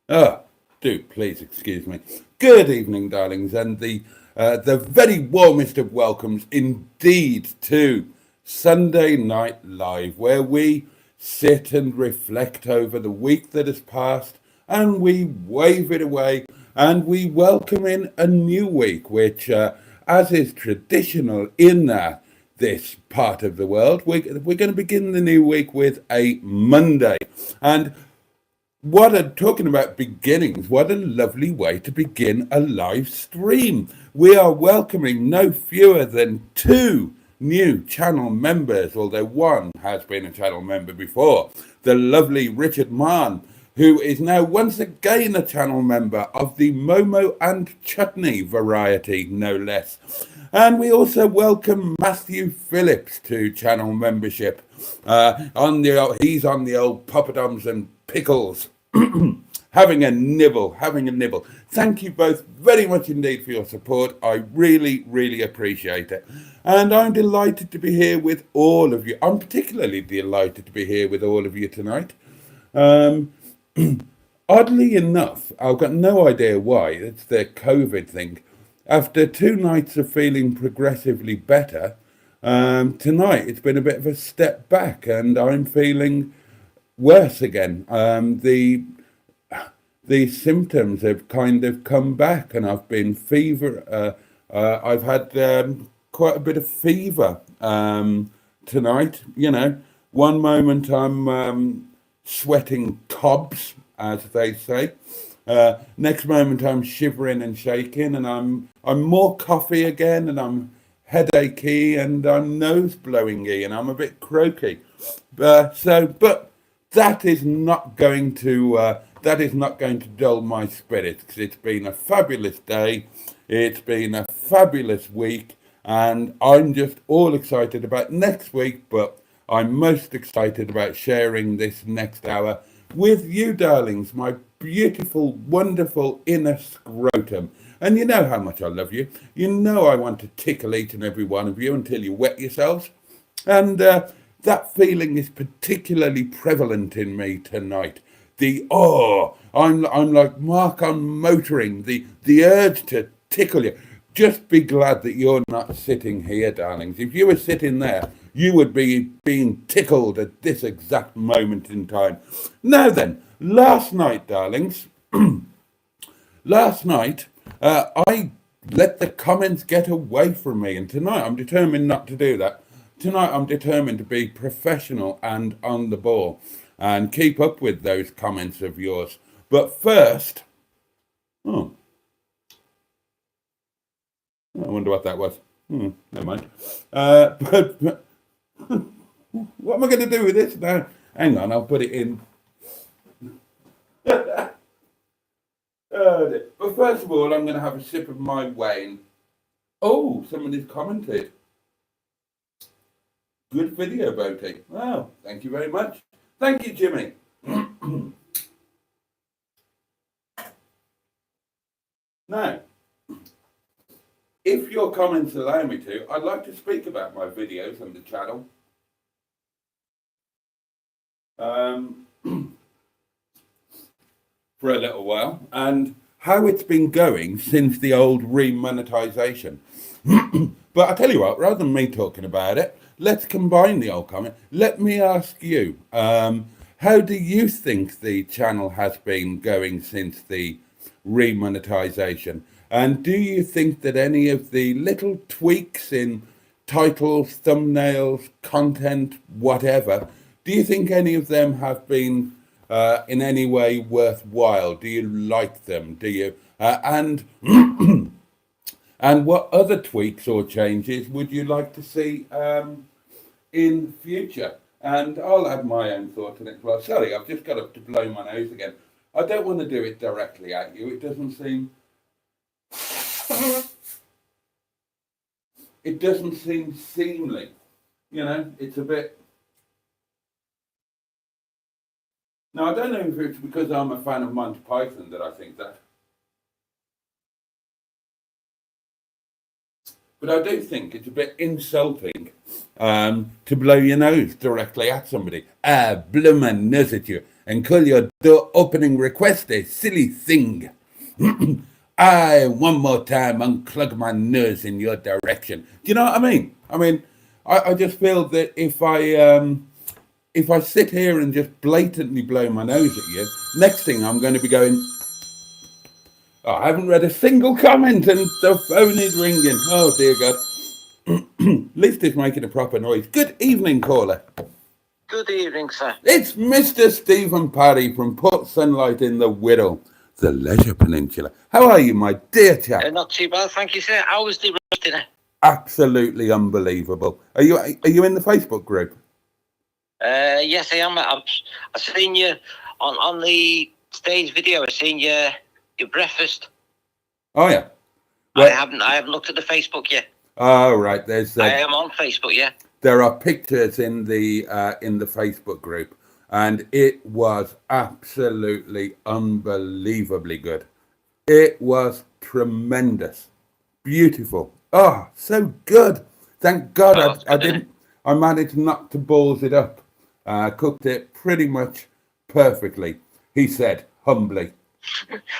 Ah, do please excuse me. Good evening, darlings, and the very warmest of welcomes indeed to Sunday Night Live, where we sit and reflect over the week that has passed, and we wave it away, and we welcome in a new week, which, as is traditional in this part of the world, we're going to begin the new week with a Monday, and talking about beginnings, what a lovely way to begin a live stream. We are welcoming no fewer than two new channel members, although one has been a channel member before, the lovely Richard Mann, who is now once again a channel member of the Momo and Chutney variety, no less. And we also welcome Matthew Phillips to channel membership. He's on the old poppadoms and pickles. having a nibble. Thank you both very much indeed for your support. I really, really appreciate it. And I'm delighted to be here with all of you. I'm particularly delighted to be here with all of you tonight. Oddly enough, I've got no idea why, it's the COVID thing. After 2 nights of feeling progressively better, tonight it's been a bit of a step back and I'm feeling worse again. The symptoms have kind of come back, and I've been fever. I've had quite a bit of fever tonight. One moment I'm sweating cobs, as they say. Next moment I'm shivering and shaking, and I'm more coughy again, and I'm headachy, and I'm nose blowingy, and I'm a bit croaky. But that is not going to dull my spirits, because it's been a fabulous day, it's been a fabulous week, and I'm just all excited about next week. But I'm most excited about sharing this next hour with you, darlings, my beautiful, wonderful inner scrotum. And you know how much I love you. You know I want to tickle each and every one of you until you wet yourselves. And that feeling is particularly prevalent in me tonight. I'm like Mark on motoring, the urge to tickle you. Just be glad that you're not sitting here, darlings. If you were sitting there, you would be being tickled at this exact moment in time. Now then, last night, darlings, last night, I let the comments get away from me, and tonight I'm determined not to do that. Tonight I'm determined to be professional and on the ball and keep up with those comments of yours. But first, I wonder what that was. Never mind. But what am I going to do with this now? Hang on, I'll put it in. But first of all, I'm going to have a sip of my wine. Oh, somebody's commented. Good video, Boaty. Oh, thank you very much. Thank you, Jimmy. Now, if your comments allow me to, I'd like to speak about my videos on the channel. For a little while, and how it's been going since the old remonetization. But I tell you what, rather than me talking about it, let's combine the old comment. Let me ask you, how do you think the channel has been going since the remonetization? And do you think that any of the little tweaks in titles, thumbnails, content, whatever, do you think any of them have been in any way worthwhile? Do you like them? Do you? And and what other tweaks or changes would you like to see in future? And I'll add my own thought on it as well. Sorry, I've just got to blow my nose again. I don't want to do it directly at you. It doesn't seem seemly. It's a bit. Now, I don't know if it's because I'm a fan of Monty Python that I think that. but I do think it's a bit insulting to blow your nose directly at somebody. Blow my nose at you and call your door opening request a silly thing. One more time, unclog my nose in your direction. Do you know what I mean? I just feel that if I sit here and just blatantly blow my nose at you, next thing I'm going to be going, oh, I haven't read a single comment and the phone is ringing. Oh, dear God. At least it's making a proper noise. Good evening, caller. Good evening, sir. It's Mr. Stephen Parry from Port Sunlight in the Wirral, the Leisure Peninsula. How are you, my dear chap? Not too bad, thank you, sir. How was the roast dinner? Absolutely unbelievable. Are you in the Facebook group? Yes, I am. I've seen you on the stage video. I've seen your breakfast. Oh yeah. Well, I haven't looked at the Facebook yet. Oh right, I am on Facebook. Yeah. There are pictures in the Facebook group, and it was absolutely unbelievably good. It was tremendous, beautiful. Oh, so good. Thank God I managed not to balls it up. Cooked it pretty much perfectly, he said humbly.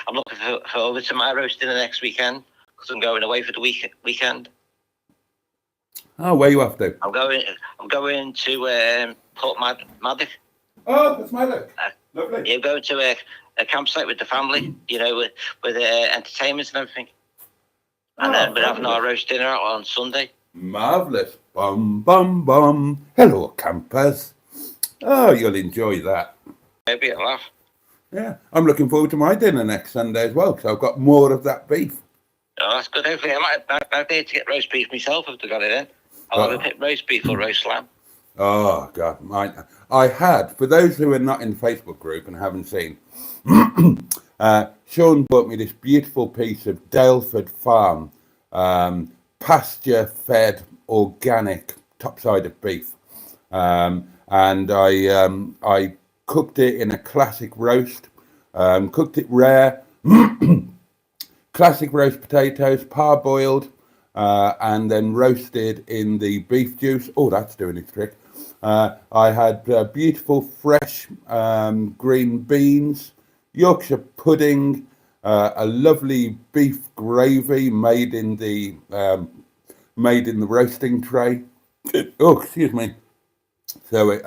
I'm looking forward to my roast dinner next weekend because I'm going away for the weekend. Oh, where are you off to? I'm going to Port Maddox. Oh, that's Maddox. Lovely. Yeah, going to a campsite with the family, with entertainment and everything. And then we're having our roast dinner on Sunday. Marvellous. Bum, bum, bum. Hello, campers. Oh, you'll enjoy that. Maybe a laugh. Yeah, I'm looking forward to my dinner next Sunday as well, because I've got more of that beef. Oh, that's good. Hopefully, I might be able to get roast beef myself if they got it in. I'll have a bit roast beef or roast lamb. Oh, God. I had, for those who are not in the Facebook group and haven't seen, Sean bought me this beautiful piece of Daleford Farm pasture-fed, organic, top-sided beef. And I cooked it in a classic roast, cooked it rare, classic roast potatoes, parboiled, and then roasted in the beef juice. Oh, that's doing its trick. I had beautiful fresh green beans, Yorkshire pudding, a lovely beef gravy made in the roasting tray. Oh, excuse me. So it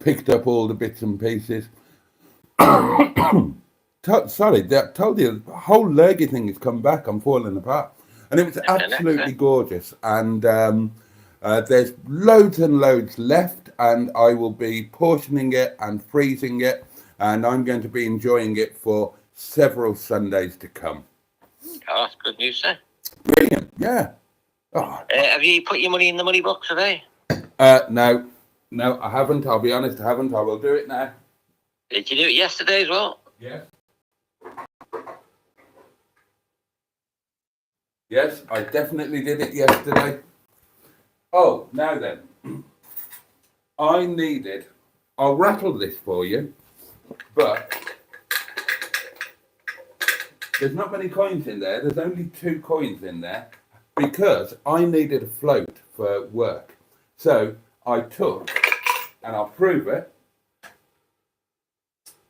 picked up all the bits and pieces. Sorry, I told you the whole lurgy thing has come back. I'm falling apart, and it was absolutely gorgeous. And there's loads and loads left, and I will be portioning it and freezing it, and I'm going to be enjoying it for several Sundays to come. Oh, that's good news, sir. Brilliant, yeah. Oh. Have you put your money in the money box today? No, I haven't. I'll be honest, I haven't. I will do it now. Did you do it yesterday as well? Yes. Yes, I definitely did it yesterday. Oh, now then. I'll rattle this for you, but there's not many coins in there. There's only 2 coins in there because I needed a float for work. So I took, and I'll prove it,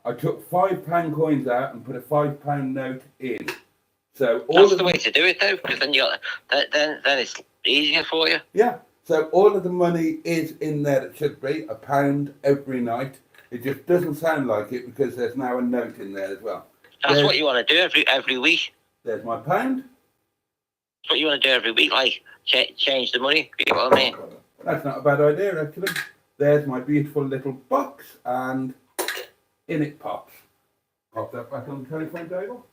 I took £5 coins out and put a £5 note in. So that's the way to do it, though, because then then it's easier for you. Yeah. So all of the money is in there. It should be £1 every night. It just doesn't sound like it because there's now a note in there as well. That's what you want to do every week. There's my £1. That's what you want to do every week, like change the money. You know what I mean? That's not a bad idea, actually. There's my beautiful little box, and in it pops. Pop that back on the telephone table.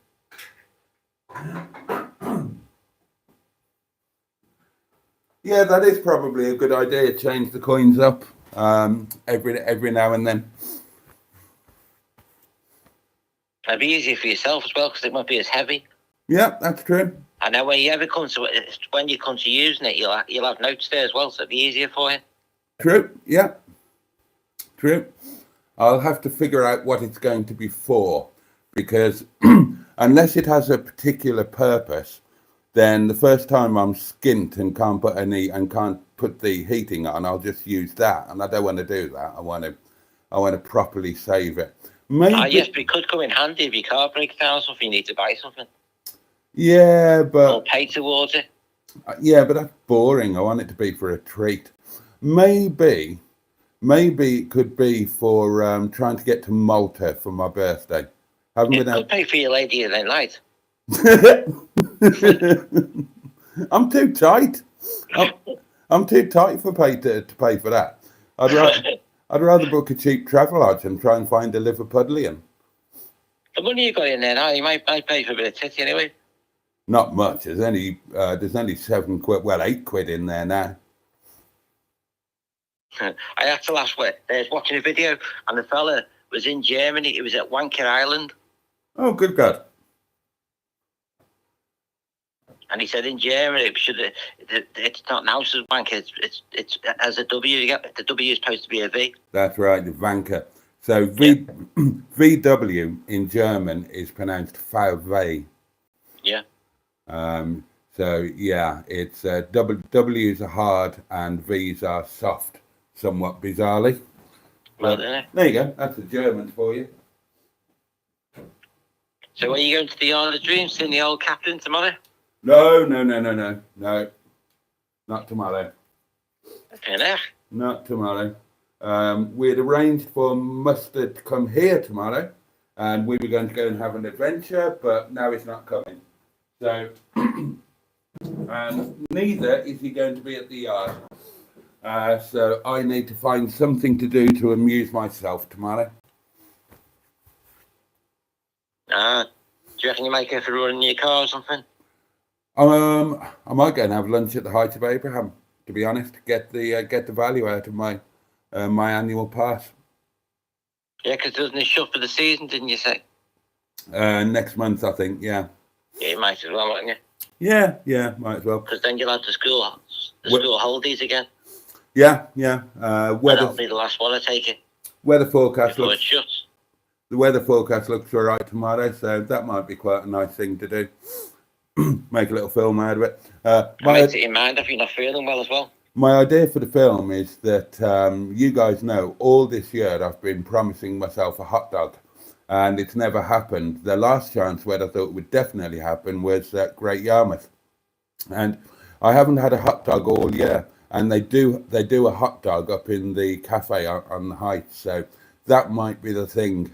Yeah, that is probably a good idea. Change the coins up every now and then. It'd be easier for yourself as well because it won't be as heavy. Yeah, that's true. And then when you come to using it, you'll have notes there as well, so it'll be easier for you. True. Yeah. True. I'll have to figure out what it's going to be for, because unless it has a particular purpose, then the first time I'm skint and can't put the heating on, I'll just use that, and I don't want to do that. I want to properly save it. Maybe. Yes, but it could come in handy if your car breaks down or something. You need to buy something. Yeah, but or pay towards it. Yeah, but that's boring. I want it to be for a treat. Maybe it could be for trying to get to Malta for my birthday. Haven't It been could pay for your lady in the night. I'm too tight. I'm too tight for pay for that. I'd rather book a cheap travel lodge and try and find a Liverpudlian. The money you got in there now, you might pay for a bit of titty anyway. Not much. There's only £7, well, £8 in there now. I had to last week. I was watching a video, and the fella was in Germany. It was at Wanker Island. Oh, good God! And he said in Germany, it's not now as Wanker. It's as a W. The W is supposed to be a V. That's right, the Wanker. So VW in German is pronounced VW. Yeah. So yeah, it's W's are hard and V's are soft, somewhat bizarrely. Well, there you go. That's the Germans for you. So are you going to the Yard of Dreams, seeing the old captain tomorrow? No, not tomorrow. Okay, Not tomorrow. We had arranged for Mustard to come here tomorrow, and we were going to go and have an adventure, but now he's not coming. So, and neither is he going to be at the yard. So I need to find something to do to amuse myself tomorrow. Do you reckon you might go for a run in your car or something? I might go and have lunch at the Height of Abraham, to be honest, get the value out of my annual pass. Yeah, because doesn't it shut for the season, didn't you say? Next month, I think, yeah. Yeah, you might as well, mightn't you? Yeah, might as well. Because then you'll have the school holidays again. Yeah. That'll be the last one, I take it. Weather forecast before it shuts. The weather forecast looks all right tomorrow, so that might be quite a nice thing to do. Make a little film out of it. Makes it in mind if you're not feeling well as well. My idea for the film is that you guys know all this year I've been promising myself a hot dog, and it's never happened. The last chance where I thought would definitely happen was at Great Yarmouth, and I haven't had a hot dog all year. And they do a hot dog up in the cafe on the Heights, so that might be the thing.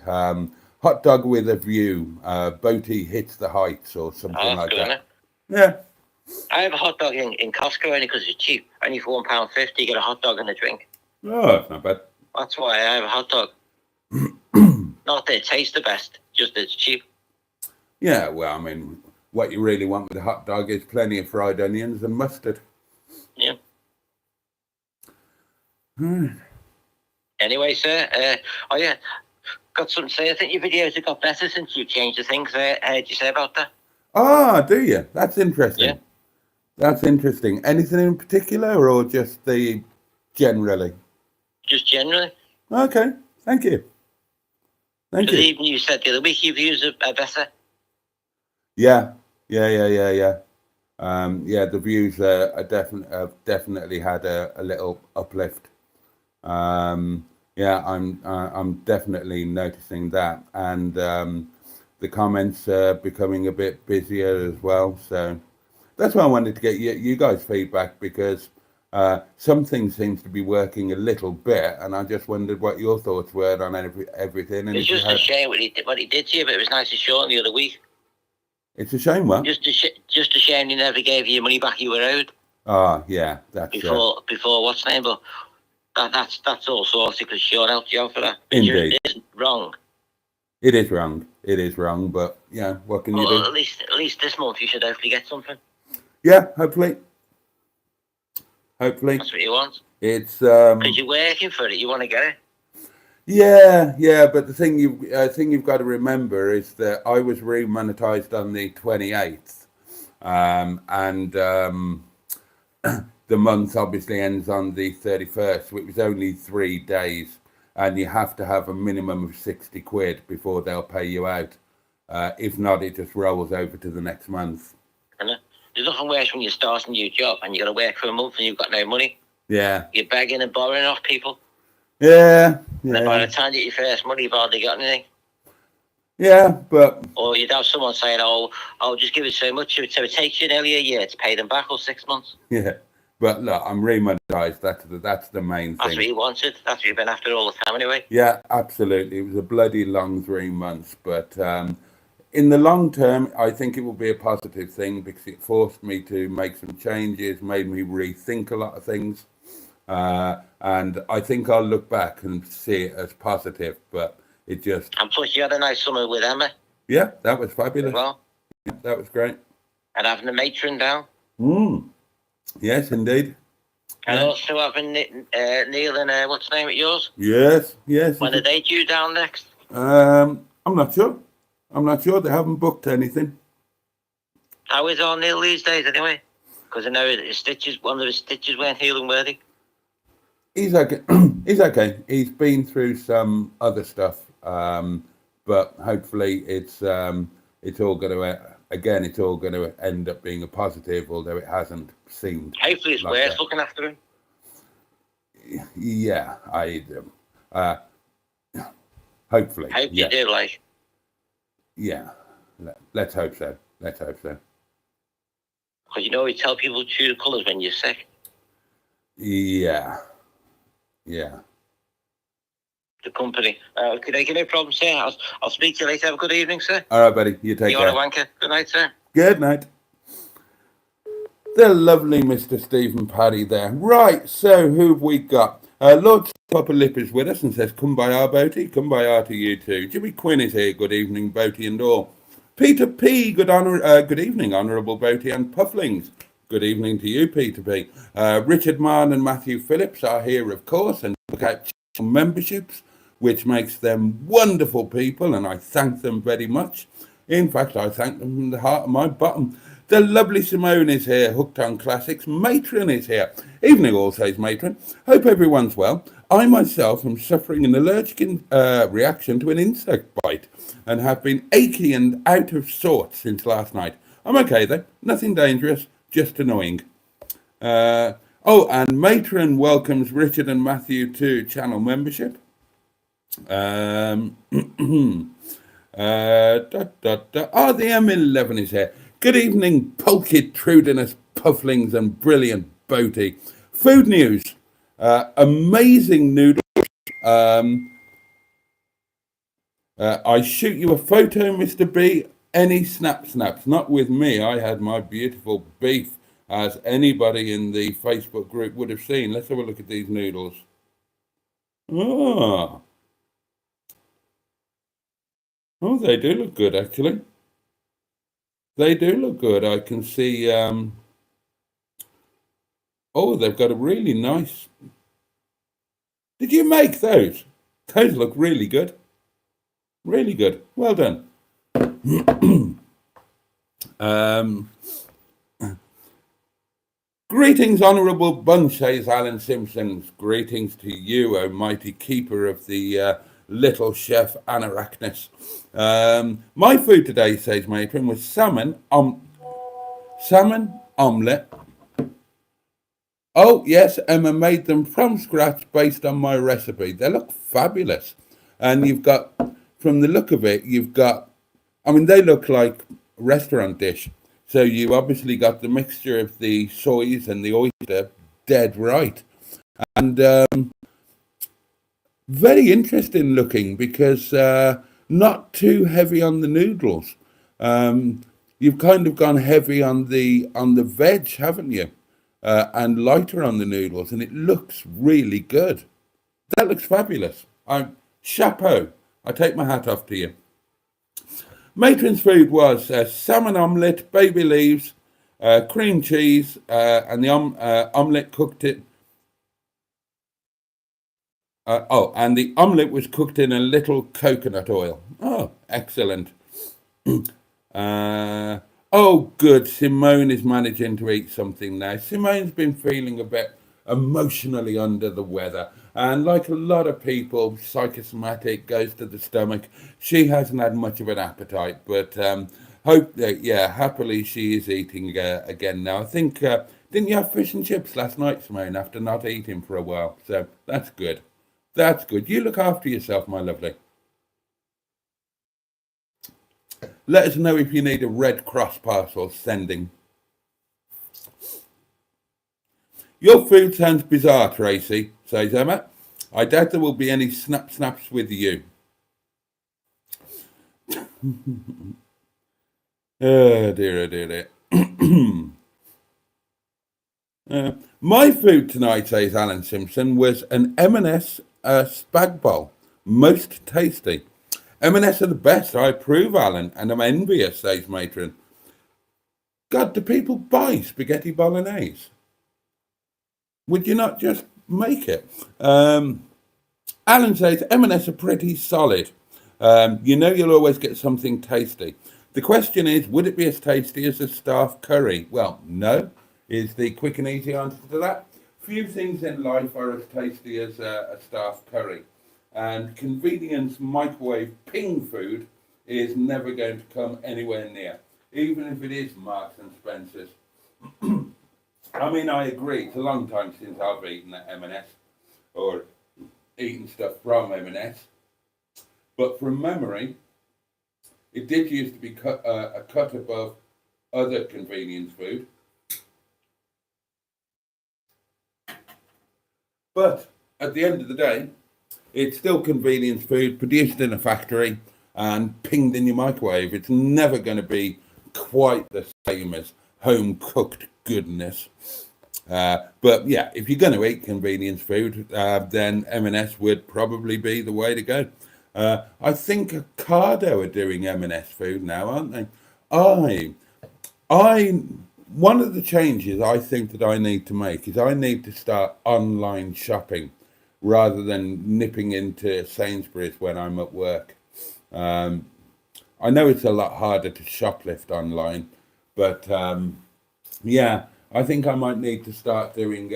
Hot dog with a view. Boaty hits the Heights or something like that. It? Yeah. I have a hot dog in Costco only because it's cheap. Only for £1.50, you get a hot dog and a drink. Oh, that's not bad. That's why I have a hot dog. Not that it tastes the best, just that it's cheap. Yeah, well, I mean, what you really want with a hot dog is plenty of fried onions and mustard. Yeah. Anyway, sir, got something to say. I think your videos have got better since you changed the things. Did you say about that? Ah, do you? That's interesting. Yeah. That's interesting. Anything in particular, or just the generally? Just generally. Okay, thank you. Thank you. Even you said the other week your views are better. Yeah. The views have definitely had a little uplift. I'm definitely noticing that, and the comments are becoming a bit busier as well. So that's why I wanted to get you guys' feedback, because some things seems to be working a little bit, and I just wondered what your thoughts were on everything. And it's just a shame what he did to you, but it was nice and short the other week. It's a shame, what? Just a shame he never gave you money back you were owed. Ah, yeah, that's before what's name, but that's all sorted because Sean helped you out for that. Indeed, it isn't wrong. It is wrong. It is wrong, but yeah, what can you do? At least this month you should hopefully get something. Yeah, hopefully. That's what you want. It's because you're working for it, you want to get it. Yeah, but the thing you've got to remember is that I was remonetized on the 28th, and the month obviously ends on the 31st, which is only 3 days, and you have to have a minimum of 60 quid before they'll pay you out. If not, it just rolls over to the next month. Did there's nothing worse when you start a new job and you got to work for a month and you've got no money. Yeah. You're begging and borrowing off people. Yeah. And then by the Yeah. time you get your first money, you've hardly got anything. Yeah, but Or you'd have someone saying, "Oh, I'll just give it so much." So it takes you nearly a year to pay them back, or 6 months. yeah. But look, I'm remonetised. That's the main That's what thing. you wanted. That's what you've been after all the time, anyway. Yeah, absolutely. It was a bloody long 3 months, but in the long term, I think it will be a positive thing because it forced me to make some changes, made me rethink a lot of things, and I think I'll look back and see it as positive. But it just, And plus, you had a nice summer with Emma yeah, that was as fabulous. well, That was great. and having the matron down, Mm. Yes, indeed. and Yeah. also having Neil and what's the name of yours? Yes, yes. When are they due down next? I'm not sure. I'm not sure. They haven't booked anything. How is our Neil these days, anyway? Because I know one of his stitches weren't healing worthy. He's okay. He's okay. He's been through some other stuff, but hopefully it's all going to it's all going to end up being a positive, although it hasn't seemed. Hopefully, it's like worth that. looking after him. Yeah, I do. Hopefully. Hope you do, like. Yeah. Let's hope so. Let's hope so. Because you know we tell people to choose colours when you're sick. Yeah. Yeah. The company. Okay, no problem, sir. I'll speak to you later. Have a good evening, sir. All right, buddy. You take You care. are a wanker. Good night, sir. Good night. The lovely Mr. Stephen Paddy there. Right, so who have we got? Lord Papa Lip is with us and says, come by our Boaty, come by our to you too. Jimmy Quinn is here, good evening, Boaty and all. Peter P, good evening, Honourable Boaty and Pufflings. Good evening to you, Peter P. Richard Mann and Matthew Phillips are here, of course, and look at memberships, which makes them wonderful people, and I thank them very much. In fact, I thank them from the heart of my bottom. The lovely Simone is here, hooked on classics. Matron is here. Evening all, says Matron. Hope everyone's well. I myself am suffering an allergic reaction to an insect bite and have been achy and out of sorts since last night. I'm okay though, nothing dangerous, just annoying. And Matron welcomes Richard and Matthew to channel membership. The M11 is here. Good evening, Polkid, Trudinus, Pufflings, and brilliant Boaty. Food news. Amazing noodles. I shoot you a photo, Mr. B. Any snaps? Not with me. I had my beautiful beef, as anybody in the Facebook group would have seen. Let's have a look at these noodles. Oh, they do look good, actually. They do look good. I can see, they've got a really nice... Did you make those? Those look really good. Really good. Well done. Greetings, Honourable Bunch, says Alan Simpsons. Greetings to you, O mighty keeper of the little chef Anarachnis. My food today, says Matron, was salmon omelette. Oh, yes, Emma made them from scratch based on my recipe. They look fabulous. And you've got, from the look of it, they look like restaurant dish. So you obviously got the mixture of the soys and the oyster dead right. And very interesting looking because not too heavy on the noodles. You've kind of gone heavy on the veg, haven't you? And lighter on the noodles, and it looks really good. That looks fabulous. Chapeau. I take my hat off to you. Matron's food was salmon omelette, baby leaves, cream cheese, and the omelette cooked it. And the omelette was cooked in a little coconut oil. Oh, excellent. Good. Simone is managing to eat something now. Simone's been feeling a bit emotionally under the weather. And like a lot of people, psychosomatic goes to the stomach. She hasn't had much of an appetite, but hope that, yeah, happily she is eating again now. I think, didn't you have fish and chips last night, Simone, after not eating for a while? So that's good. That's good. You look after yourself, my lovely. Let us know if you need a Red Cross parcel sending. Your food sounds bizarre, Tracy, says Emma. I doubt there will be any snaps with you. Oh dear, oh dear, dear. My food tonight, says Alan Simpson, was an M&S spag bowl. Most tasty. M&S are the best, I approve, Alan, and I'm envious, says Matron. God, do people buy spaghetti bolognese? Would you not just make it? Alan says M&S are pretty solid. You know you'll always get something tasty. The question is, would it be as tasty as a staff curry? Well, no, is the quick and easy answer to that. Few things in life are as tasty as a staff curry. And convenience microwave ping food is never going to come anywhere near, even if it is Marks and Spencer's. I mean, I agree, it's a long time since I've eaten at M&S or eaten stuff from M&S. But from memory, it did used to be a cut above other convenience food. But at the end of the day, it's still convenience food produced in a factory and pinged in your microwave. It's never going to be quite the same as home cooked goodness. But yeah, if you're going to eat convenience food, then M&S would probably be the way to go. I think Ocado are doing M&S food now, aren't they? One of the changes I think that I need to make is I need to start online shopping rather than nipping into Sainsbury's when I'm at work. I know it's a lot harder to shoplift online, but yeah, I think I might need to start doing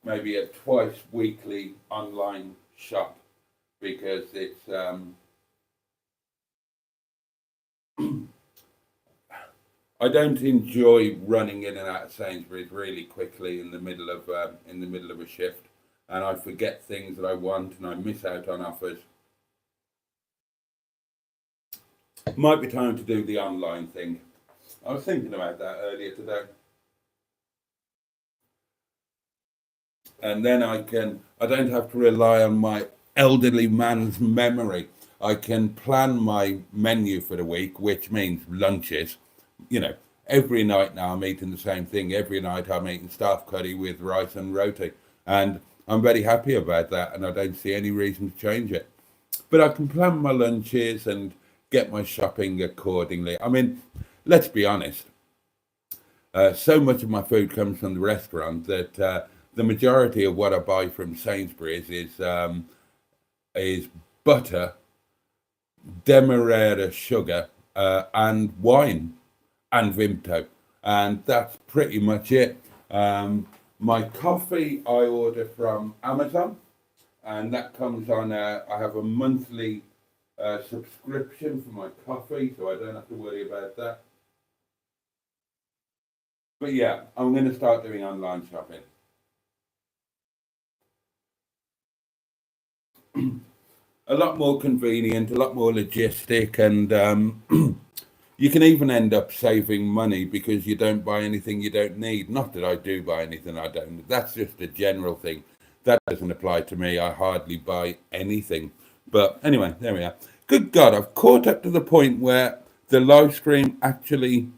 maybe a twice weekly online shop because it's I don't enjoy running in and out of Sainsbury's really quickly in the middle of a shift, and I forget things that I want and I miss out on offers. Might be time to do the online thing. I was thinking about that earlier today. And then I don't have to rely on my elderly man's memory. I can plan my menu for the week, which means lunches. You know, every night now I'm eating the same thing. Every night I'm eating staff curry with rice and roti. And I'm very happy about that, and I don't see any reason to change it. But I can plan my lunches and get my shopping accordingly. I mean, let's be honest. So much of my food comes from the restaurant that the majority of what I buy from Sainsbury's is butter, demerara sugar, and wine, and Vimto, and that's pretty much it. My coffee I order from Amazon, and that comes on. I have a monthly subscription for my coffee, so I don't have to worry about that. But yeah, I'm going to start doing online shopping. A lot more convenient, a lot more logistic, and you can even end up saving money because you don't buy anything you don't need. Not that I do buy anything I don't need. That's just a general thing. That doesn't apply to me. I hardly buy anything. But anyway, there we are. Good God, I've caught up to the point where the live stream actually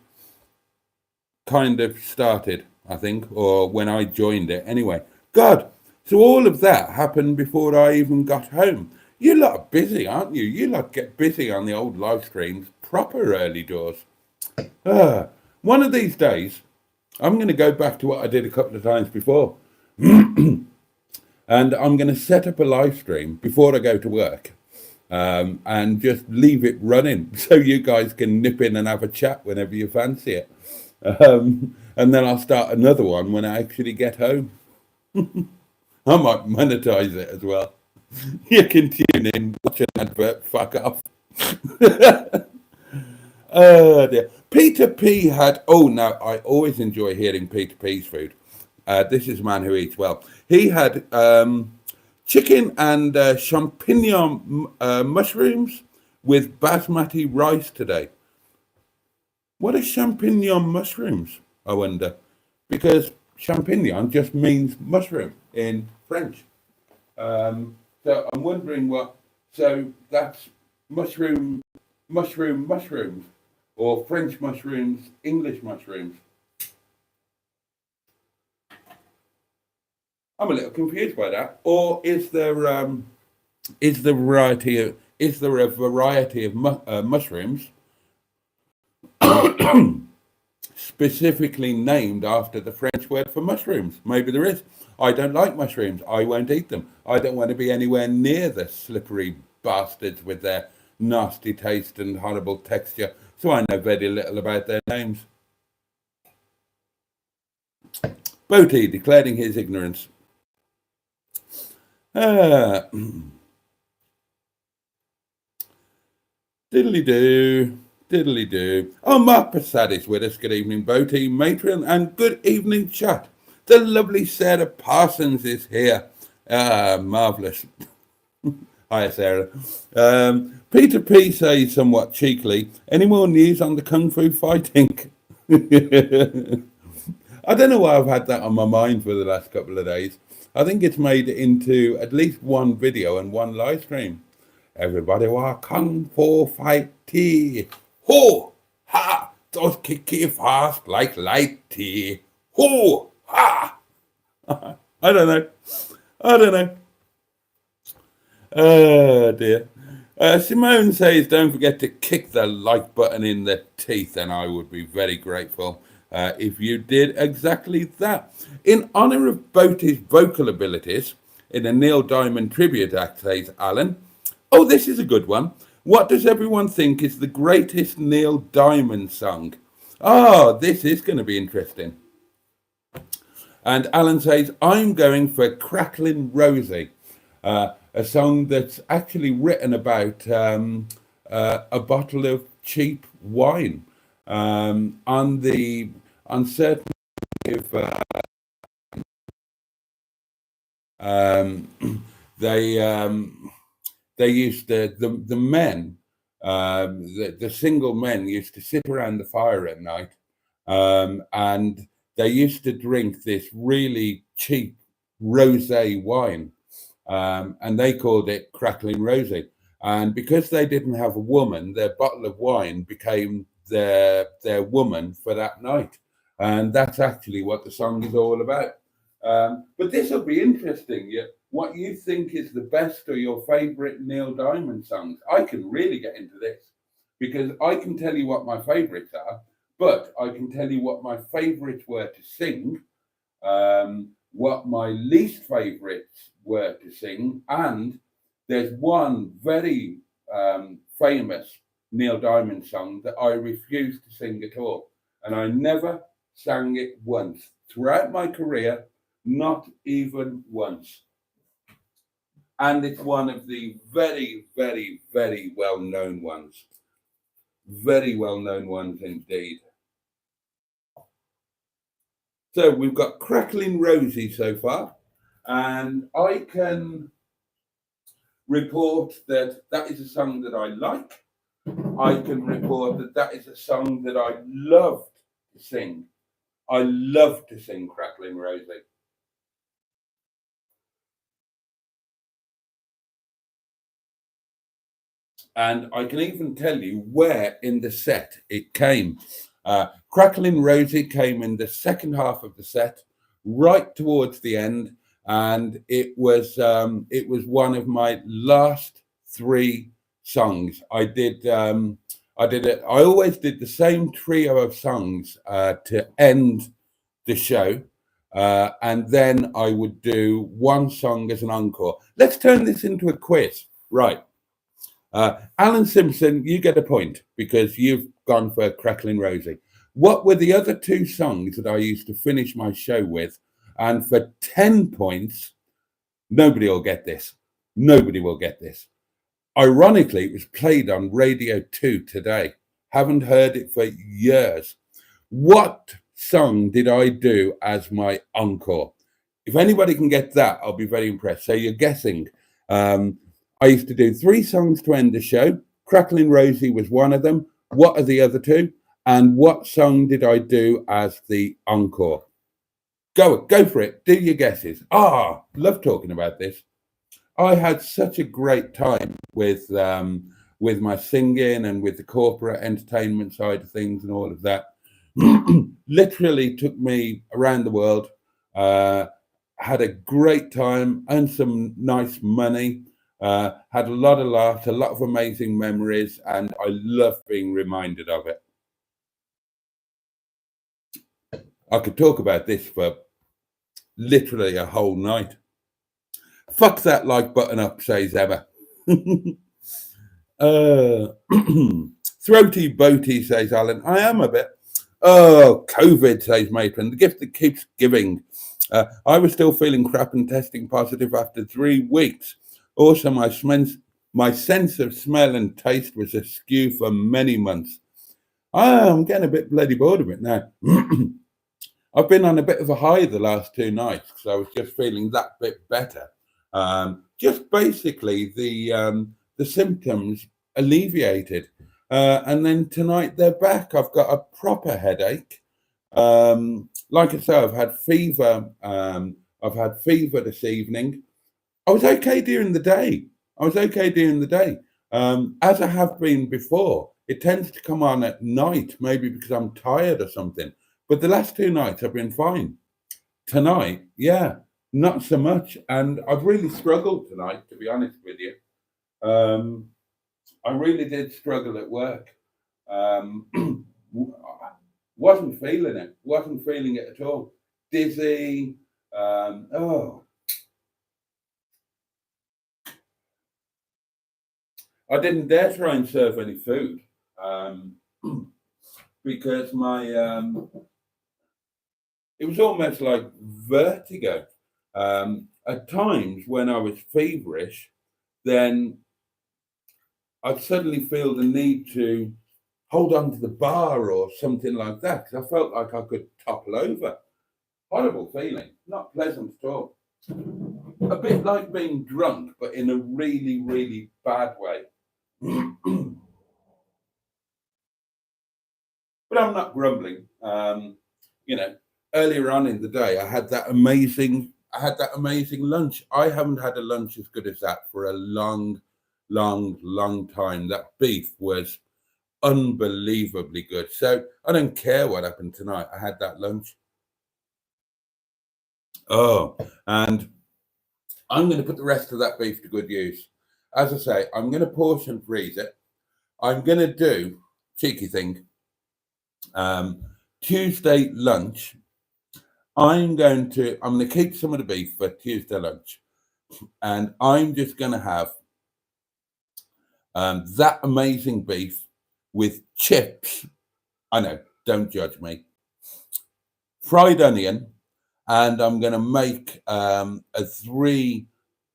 kind of started, I think, or when I joined it. Anyway, God, so all of that happened before I even got home. You lot are busy, aren't you? You lot get busy on the old live streams, proper early doors. One of these days, I'm going to go back to what I did a couple of times before. And I'm going to set up a live stream before I go to work and just leave it running so you guys can nip in and have a chat whenever you fancy it. And then I'll start another one when I actually get home. I might monetize it as well. You can tune in, watch an advert, fuck off. Dear. Peter P had. Oh no, I always enjoy hearing Peter P's food. This is a man who eats well. He had chicken and champignon mushrooms with basmati rice today. What are champignon mushrooms? I wonder, because champignon just means mushroom in French. So I'm wondering what. So that's mushrooms, or French mushrooms, English mushrooms. I'm a little confused by that. Or is there a variety of mushrooms specifically named after the French word for mushrooms? Maybe there is. I don't like mushrooms. I won't eat them. I don't want to be anywhere near the slippery bastards with their nasty taste and horrible texture. So I know very little about their names. Boaty declaring his ignorance. Diddly do. Diddly do. Oh, Mark Passad is with us. Good evening, Boaty, matron, and good evening, chat. The lovely Sarah Parsons is here. Marvellous. Hi, Sarah. Peter P says somewhat cheekily, any more news on the Kung Fu fighting? I don't know why I've had that on my mind for the last couple of days. I think it's made it into at least one video and one live stream. Everybody want Kung Fu fight tea. Ho! Ha! Just kick it fast like light tea. Ho! Ha! I don't know. Oh dear. Simone says, don't forget to kick the like button in the teeth, and I would be very grateful if you did exactly that. In honour of Boaty's vocal abilities, in a Neil Diamond tribute act, says Alan, oh, this is a good one. What does everyone think is the greatest Neil Diamond song? Oh, this is going to be interesting. And Alan says, I'm going for Cracklin' Rosie, a song that's actually written about a bottle of cheap wine. On certain if they used to, the men, the single men used to sit around the fire at night, and they used to drink this really cheap rosé wine, and they called it Crackling Rosie. And because they didn't have a woman, their bottle of wine became their woman for that night. And that's actually what the song is all about. But this will be interesting. What you think is the best or your favourite Neil Diamond songs? I can really get into this because I can tell you what my favourites are, but I can tell you what my favourites were to sing, what my least favourites were to sing, and there's one very famous Neil Diamond song that I refuse to sing at all, and I never sang it once throughout my career, not even once. And it's one of the very, very, very well-known ones. Very well-known ones indeed. So we've got Crackling Rosie so far, and I can report that that is a song that I like. I can report that that is a song that I love to sing. I love to sing Crackling Rosie. And I can even tell you where in the set it came. Crackling Rosie came in the second half of the set, right towards the end, and it was one of my last three songs. I always did the same trio of songs to end the show, and then I would do one song as an encore. Let's turn this into a quiz, right? Alan Simpson, you get a point because you've gone for Crackling Rosie. What were the other two songs that I used to finish my show with? And for 10 points, nobody will get this. Nobody will get this. Ironically, it was played on Radio 2 today. Haven't heard it for years. What song did I do as my encore? If anybody can get that, I'll be very impressed. So you're guessing. Um, I used to do 3 songs to end the show. Crackling Rosie was one of them. What are the other two? And what song did I do as the encore? Go for it. Do your guesses. Love talking about this. I had such a great time with my singing and with the corporate entertainment side of things and all of that. Literally took me around the world. Had a great time, earned some nice money. Had a lot of laughs, a lot of amazing memories, and I love being reminded of it. I could talk about this for literally a whole night. Fuck that like button up, says Emma. Throaty Boaty, says Alan. I am a bit. Oh, COVID, says Maitland. The gift that keeps giving. I was still feeling crap and testing positive after 3 weeks. Also, my sense of smell and taste was askew for many months. I'm getting a bit bloody bored of it now. I've been on a bit of a high the last 2 nights because I was just feeling that bit better. Just basically the symptoms alleviated. And then tonight they're back. I've got a proper headache. Like I say, I've had fever. I've had fever this evening. I was okay during the day. As I have been before. It tends to come on at night, maybe because I'm tired or something. But the last 2 nights I've been fine. Tonight, yeah, not so much. And I've really struggled tonight, to be honest with you. I really did struggle at work. Wasn't feeling it at all. Dizzy. I didn't dare try and serve any food because it was almost like vertigo. At times when I was feverish, then I'd suddenly feel the need to hold on to the bar or something like that because I felt like I could topple over. Horrible feeling, not pleasant at all. A bit like being drunk, but in a really, really bad way. But I'm not grumbling. Earlier on in the day, I had that amazing lunch. I haven't had a lunch as good as that for a long time. That beef was unbelievably good. So I don't care what happened tonight. I had that lunch. Oh, and I'm going to put the rest of that beef to good use. As I say, I'm going to portion freeze it. I'm going to do, cheeky thing, Tuesday lunch. I'm going to keep some of the beef for Tuesday lunch. And I'm just going to have that amazing beef with chips. I know, don't judge me. Fried onion. And I'm going to make a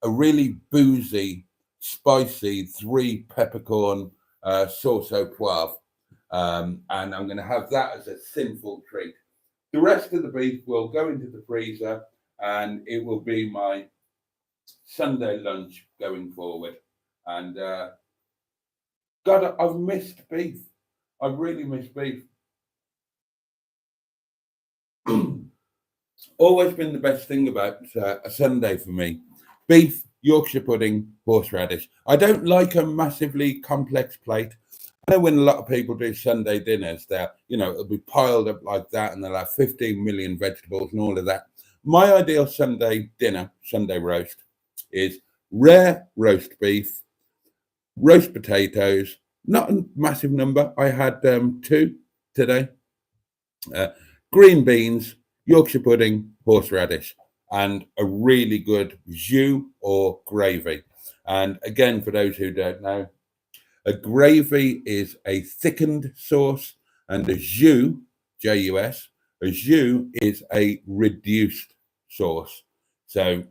really boozy, spicy 3 peppercorn sauce au poivre. And I'm going to have that as a sinful treat. The rest of the beef will go into the freezer and it will be my Sunday lunch going forward. And God, I've missed beef. I've really missed beef. Always been the best thing about a Sunday for me. Beef, Yorkshire pudding, horseradish. I don't like a massively complex plate. I know when a lot of people do Sunday dinners, it'll be piled up like that and they'll have 15 million vegetables and all of that. My ideal Sunday dinner, Sunday roast, is rare roast beef, roast potatoes, not a massive number. I had 2 today. Green beans, Yorkshire pudding, horseradish, and a really good jus or gravy. And again, for those who don't know, a gravy is a thickened sauce, and a jus, J-U-S, a jus is a reduced sauce. So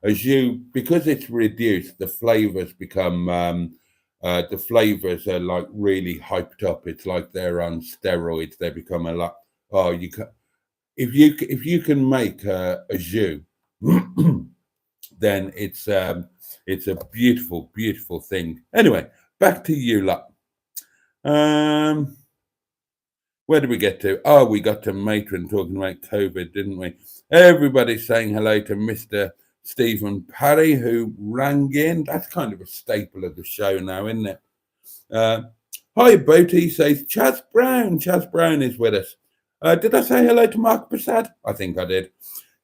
a jus, because it's reduced, the flavors become the flavors are like really hyped up. It's like they're on steroids. They become a lot. Oh, you can if you can make a jus, then it's a beautiful, beautiful thing. Anyway, back to you lot. Where did we get to? Oh, we got to Matron talking about COVID, didn't we? Everybody's saying hello to Mr. Stephen Parry, who rang in. That's kind of a staple of the show now, isn't it? Hi, Boaty, says Chaz Brown. Chaz Brown is with us. Did I say hello to Mark Prasad? I think I did.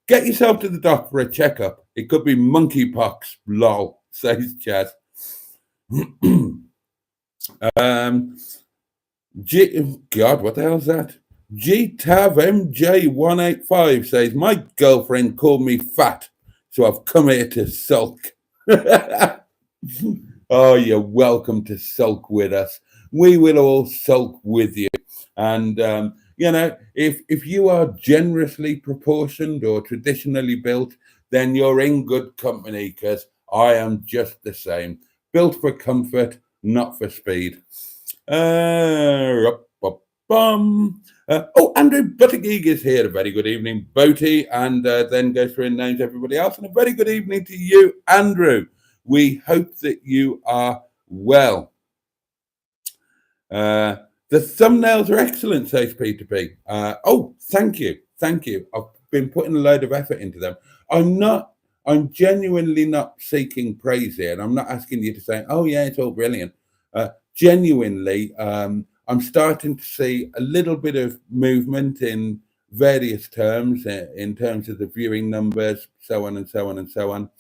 Get yourself to the doc for a checkup. It could be monkeypox. Lol, says Chaz. God, what the hell's that? GTAVMJ185 says, my girlfriend called me fat, so I've come here to sulk. Oh, you're welcome to sulk with us. We will all sulk with you. And, if you are generously proportioned or traditionally built, then you're in good company, because I am just the same. Built for comfort, not for speed. Andrew Buttigieg is here. A very good evening, Boaty, and then go through and names everybody else. And a very good evening to you, Andrew. We hope that you are well. The thumbnails are excellent, says Peter P. Thank you. Thank you. I've been putting a load of effort into them. I'm genuinely not seeking praise here, and I'm not asking you to say, oh yeah, it's all brilliant. Genuinely, I'm starting to see a little bit of movement in various terms, in terms of the viewing numbers, so on and so on and so on.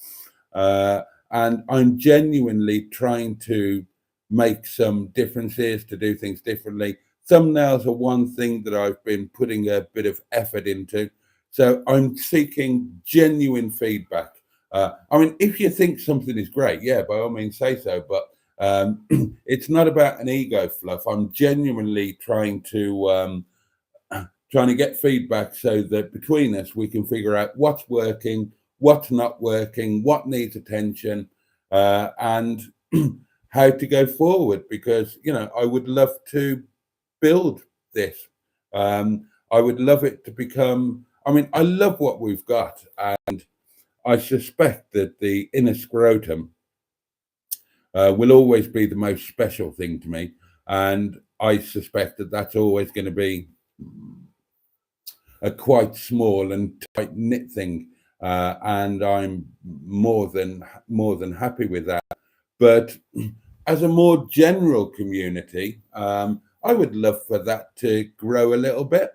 And I'm genuinely trying to make some differences, to do things differently. Thumbnails are one thing that I've been putting a bit of effort into. So I'm seeking genuine feedback. If you think something is great, yeah, by all means say so, but it's not about an ego fluff. I'm genuinely trying to get feedback so that between us we can figure out what's working, what's not working, what needs attention, and how to go forward. Because I would love to build this. I would love it to become. I love what we've got, and I suspect that the inner scrotum will always be the most special thing to me, and I suspect that that's always going to be a quite small and tight knit thing, and I'm more than happy with that. But as a more general community, I would love for that to grow a little bit.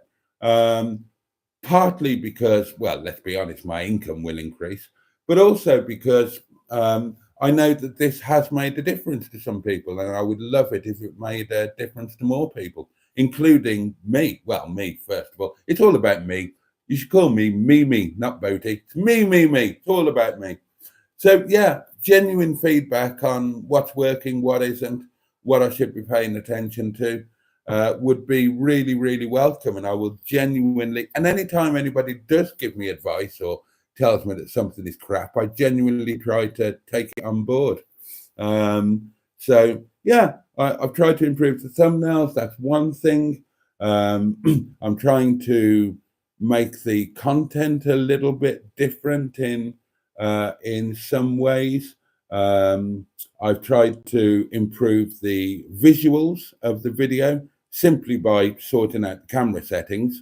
Partly because, well, let's be honest, my income will increase, but also because I know that this has made a difference to some people, and I would love it if it made a difference to more people, including me. Well, me, first of all. It's all about me. You should call me Mimi, not Boaty. It's me. It's all about me. So, yeah, genuine feedback on what's working, what isn't, what I should be paying attention to would be really, really welcome. And I will genuinely, and anytime anybody does give me advice or tells me that something is crap, I genuinely try to take it on board. So yeah, I've tried to improve the thumbnails. That's one thing. I'm trying to make the content a little bit different in some ways. I've tried to improve the visuals of the video simply by sorting out the camera settings.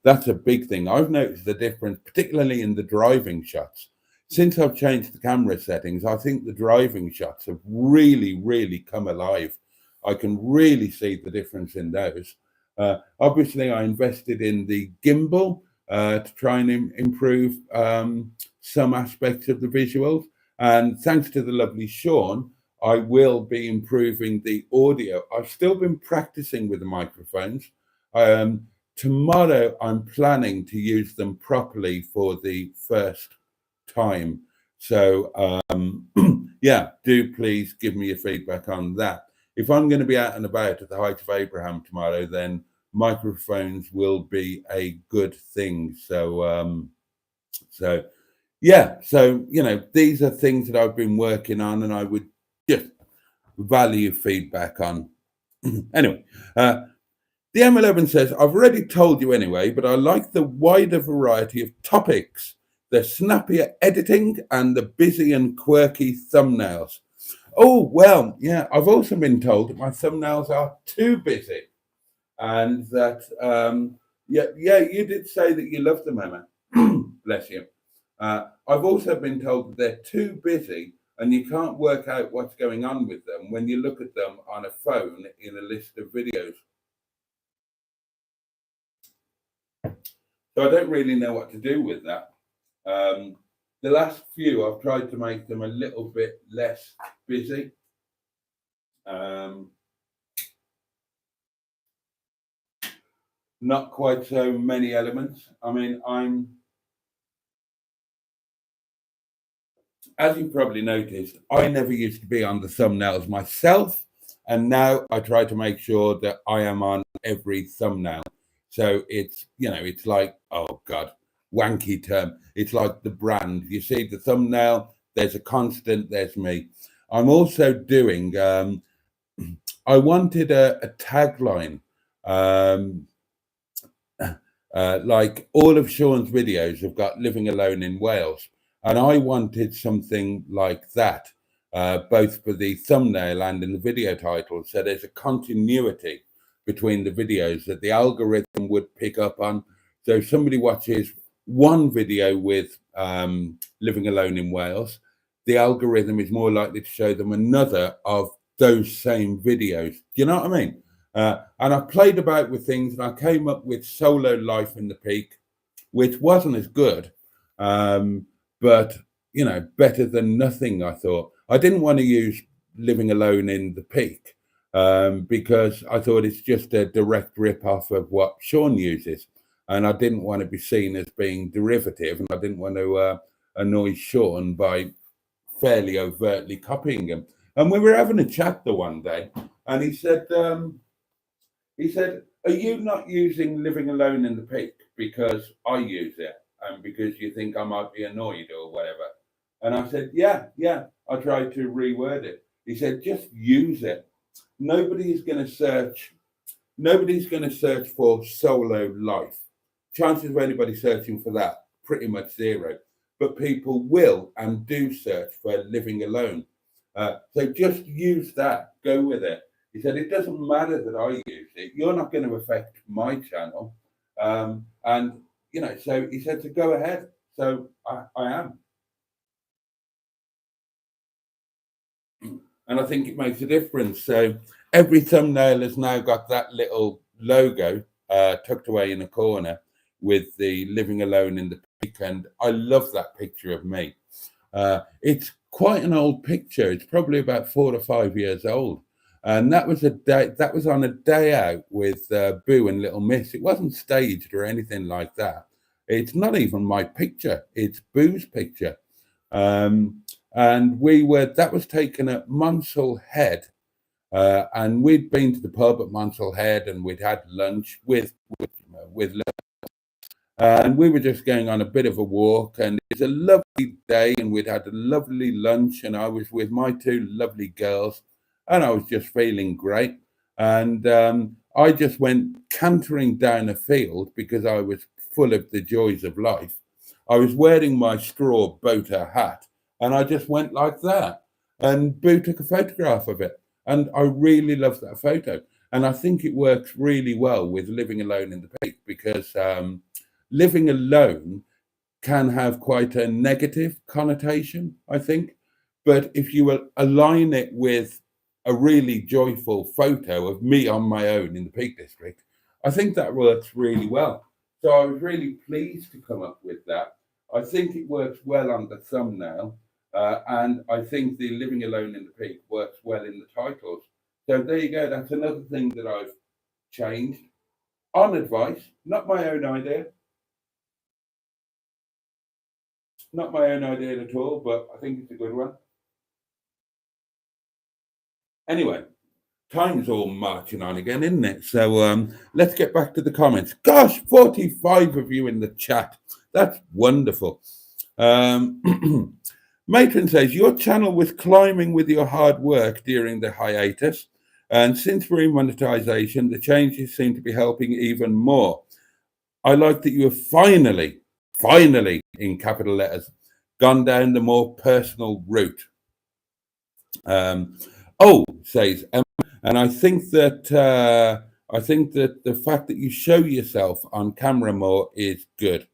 That's a big thing. I've noticed the difference, particularly in the driving shots. Since I've changed the camera settings, I think the driving shots have really, really come alive. I can really see the difference in those. Obviously, I invested in the gimbal to try and improve some aspects of the visuals. And thanks to the lovely Sean, I will be improving the audio. I've still been practicing with the microphones. Tomorrow, I'm planning to use them properly for the first time. So, yeah, do please give me your feedback on that. If I'm going to be out and about at the Height of Abraham tomorrow, then microphones will be a good thing. So, yeah, so these are things that I've been working on, and I would just value feedback on. Anyway, the M11 says, I've already told you anyway, but I like the wider variety of topics, the snappier editing, and the busy and quirky thumbnails. Oh, well, yeah, I've also been told that my thumbnails are too busy. And that, yeah, you did say that you love them, Emma. Bless you. I've also been told that they're too busy and you can't work out what's going on with them when you look at them on a phone in a list of videos. So I don't really know what to do with that. The last few, I've tried to make them a little bit less busy. Not quite so many elements. I mean, as you probably noticed, I never used to be on the thumbnails myself. And now I try to make sure that I am on every thumbnail. So it's, it's like, oh God, wanky term. It's like the brand. You see the thumbnail, there's a constant, there's me. I'm also doing, I wanted a tagline. Like all of Sean's videos have got living alone in Wales. And I wanted something like that, both for the thumbnail and in the video title. So there's a continuity between the videos that the algorithm would pick up on. So if somebody watches one video with living alone in Wales, the algorithm is more likely to show them another of those same videos. Do you know what I mean? And I played about with things and I came up with Solo Life in the Peak, which wasn't as good, but, better than nothing, I thought. I didn't want to use Living Alone in the Peak because I thought it's just a direct rip-off of what Sean uses. And I didn't want to be seen as being derivative, and I didn't want to annoy Sean by fairly overtly copying him. And we were having a chat the one day, and he said, are you not using Living Alone in the Peak because I use it and because you think I might be annoyed or whatever? And I said, yeah, I tried to reword it. He said, just use it. Nobody's going to search for Solo Life. Chances of anybody searching for that, pretty much zero. But people will and do search for Living Alone. So just use that, go with it. He said, it doesn't matter that I use it. You're not going to affect my channel. And, so he said to go ahead. So I am. And I think it makes a difference. So every thumbnail has now got that little logo tucked away in a corner with the Living Alone in the Peak. And I love that picture of me. It's quite an old picture. It's probably about 4 or 5 years old. And that was on a day out with Boo and Little Miss. It wasn't staged or anything like that. It's not even my picture. It's Boo's picture. And that was taken at Monsall Head. And we'd been to the pub at Monsall Head and we'd had lunch with and we were just going on a bit of a walk, and it was a lovely day, and we'd had a lovely lunch, and I was with my 2 lovely girls, and I was just feeling great. And I just went cantering down a field because I was full of the joys of life. I was wearing my straw Boaty hat, and I just went like that. And Boo took a photograph of it, and I really love that photo. And I think it works really well with Living Alone in the Peak because living alone can have quite a negative connotation, I think. But if you align it with a really joyful photo of me on my own in the Peak District, I think that works really well. So I was really pleased to come up with that. I think it works well on the thumbnail, and I think the Living Alone in the Peak works well in the titles. So there you go. That's another thing that I've changed on advice, not my own idea. Not my own idea at all, but I think it's a good one. Anyway, time's all marching on again, isn't it? So let's get back to the comments. Gosh, 45 of you in the chat. That's wonderful. Matron says, your channel was climbing with your hard work during the hiatus. And since remonetization, the changes seem to be helping even more. I like that you have finally, in capital letters, gone down the more personal route. Says Emma, and I think that the fact that you show yourself on camera more is good.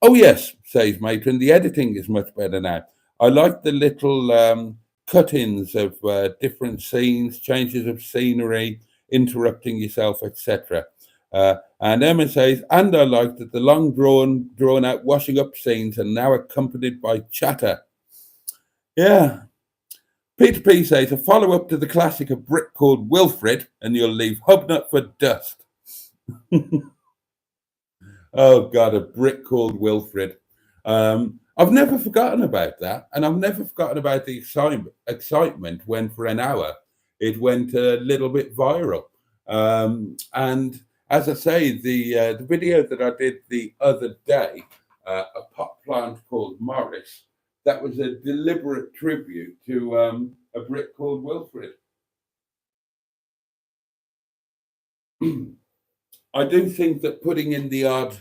Oh yes, says Matron, the editing is much better now. I like the little cut-ins of different scenes, changes of scenery, interrupting yourself, etc. And Emma says, and I like that the long drawn out washing up scenes are now accompanied by chatter. Yeah. Peter P says, a follow-up to the classic of brick called Wilfred, and you'll leave Hubnut for dust. Oh God, a brick called Wilfred. I've never forgotten about that, and I've never forgotten about the excitement when for an hour it went a little bit viral. And as I say, the video that I did the other day, a pot plant called Morris, that was a deliberate tribute to a brick called Wilfred. I do think that putting in the odd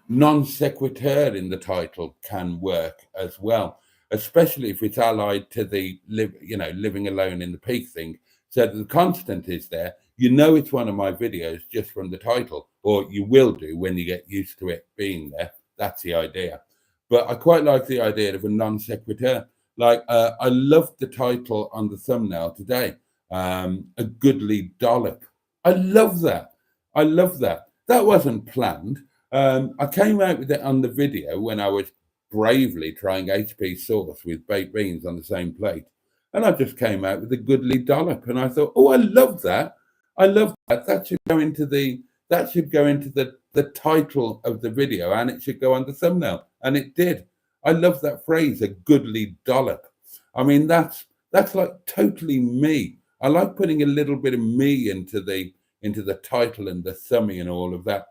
non sequitur in the title can work as well, especially if it's allied to the living alone in the peak thing. So that the constant is there. You know it's one of my videos just from the title, or you will do when you get used to it being there. That's the idea. But I quite like the idea of a non sequitur. Like I loved the title on the thumbnail today, a goodly dollop. I love that. I love that. That wasn't planned. I came out with it on the video when I was bravely trying HP sauce with baked beans on the same plate. And I just came out with a goodly dollop. And I thought, oh, I love that. I love that. That should go into the title of the video, and it should go on the thumbnail. And it did. I love that phrase, a goodly dollop. I mean, that's like totally me. I like putting a little bit of me into the title and the thumbing and all of that.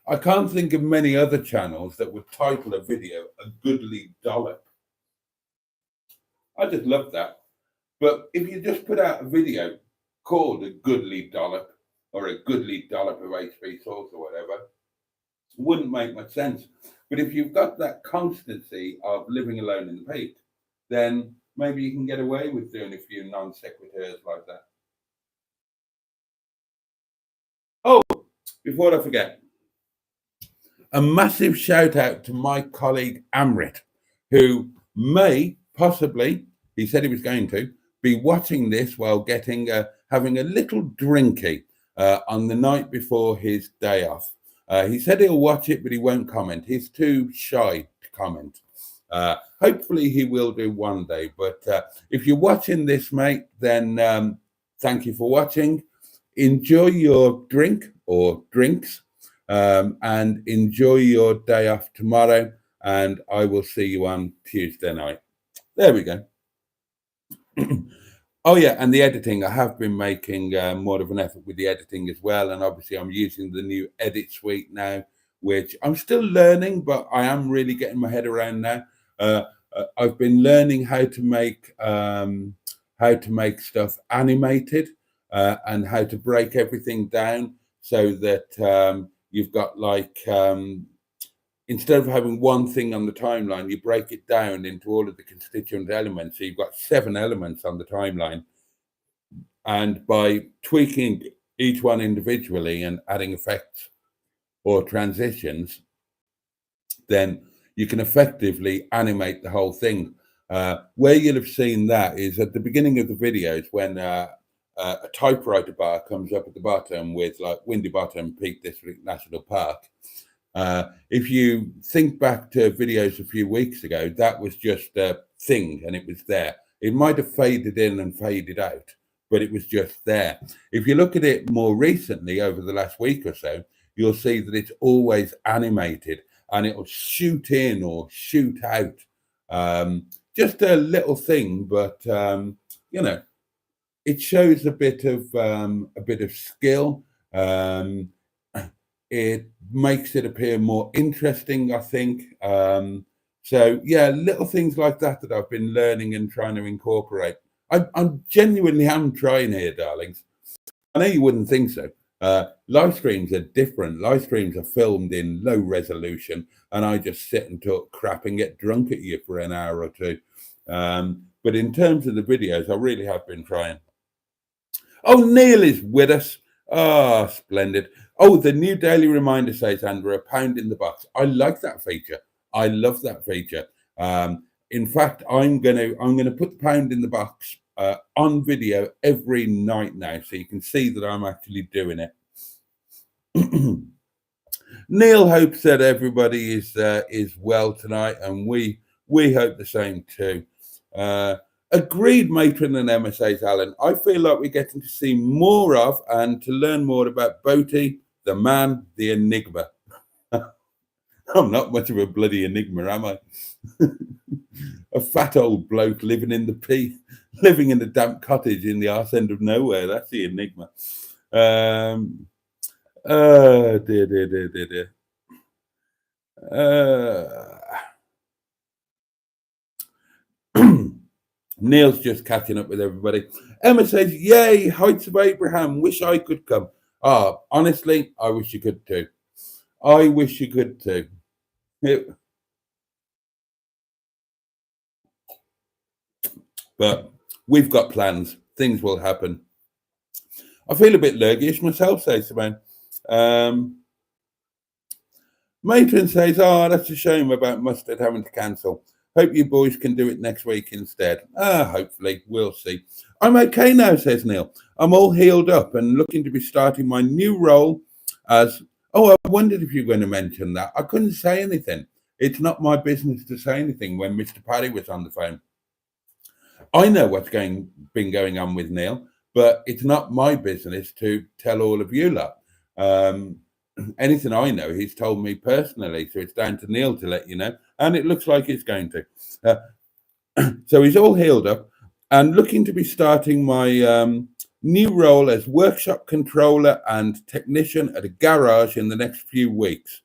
I can't think of many other channels that would title a video a goodly dollop. I just love that. But if you just put out a video called a goodly dollop or a goodly dollop of HP sauce or whatever, it wouldn't make much sense. But if you've got that constancy of living alone in the peak, then maybe you can get away with doing a few non sequiturs like that. Oh, before I forget, a massive shout out to my colleague Amrit, who may possibly, he said he was going to, be watching this while having a little drinky on the night before his day off. He said he'll watch it, but he won't comment. He's too shy to comment. Hopefully he will do one day. But if you're watching this, mate, then thank you for watching. Enjoy your drink or drinks, and enjoy your day off tomorrow. And I will see you on Tuesday night. There we go. Oh yeah, and the editing, I have been making more of an effort with the editing as well, and obviously I'm using the new edit suite now, which I'm still learning, but I am really getting my head around now. I've been learning how to make stuff animated, and how to break everything down so that you've got like instead of having one thing on the timeline, you break it down into all of the constituent elements. So you've got 7 elements on the timeline. And by tweaking each one individually and adding effects or transitions, then you can effectively animate the whole thing. Where you'll have seen that is at the beginning of the videos when a typewriter bar comes up at the bottom with like Windy Bottom Peak District National Park. If you think back to videos a few weeks ago, that was just a thing and it was there. It might have faded in and faded out, but it was just there. If you look at it more recently over the last week or so, you'll see that it's always animated and it'll shoot in or shoot out. Just a little thing, but it shows a bit of skill. it makes it appear more interesting, I think. So yeah, little things like that that I've been learning and trying to incorporate. I'm genuinely am trying here, darlings. I know you wouldn't think so. Live streams are different. Live streams are filmed in low resolution, and I just sit and talk crap and get drunk at you for an hour or two. But in terms of the videos, I really have been trying. Oh, Neil is with us. Ah, splendid. Oh, the new daily reminder says, Andrew, £1 in the box. I like that feature. I love that feature. In fact, I'm gonna put the pound in the box on video every night now, so you can see that I'm actually doing it. Neil hopes that everybody is well tonight, and we hope the same too. Agreed, Matron and Emma, says Alan. I feel like we're getting to see more of and to learn more about Boaty, the man, the enigma. I'm not much of a bloody enigma, am I? A fat old bloke living in a damp cottage in the arse end of nowhere. That's the enigma. Dear. Neil's just catching up with everybody. Emma says, yay, Heights of Abraham. Wish I could come. Ah, honestly, I wish you could too. I wish you could too. But we've got plans. Things will happen. I feel a bit lurgish myself, says Simone. Matron says, that's a shame about Mustard having to cancel. Hope you boys can do it next week instead. Hopefully. We'll see. I'm okay now, says Neil. I'm all healed up and looking to be starting my new role as... Oh, I wondered if you were going to mention that. I couldn't say anything. It's not my business to say anything when Mr. Paddy was on the phone. I know what's been going on with Neil, but it's not my business to tell all of you lot. Anything I know, he's told me personally, so it's down to Neil to let you know, and it looks like he's going to. So he's all healed up and looking to be starting my new role as workshop controller and technician at a garage in the next few weeks.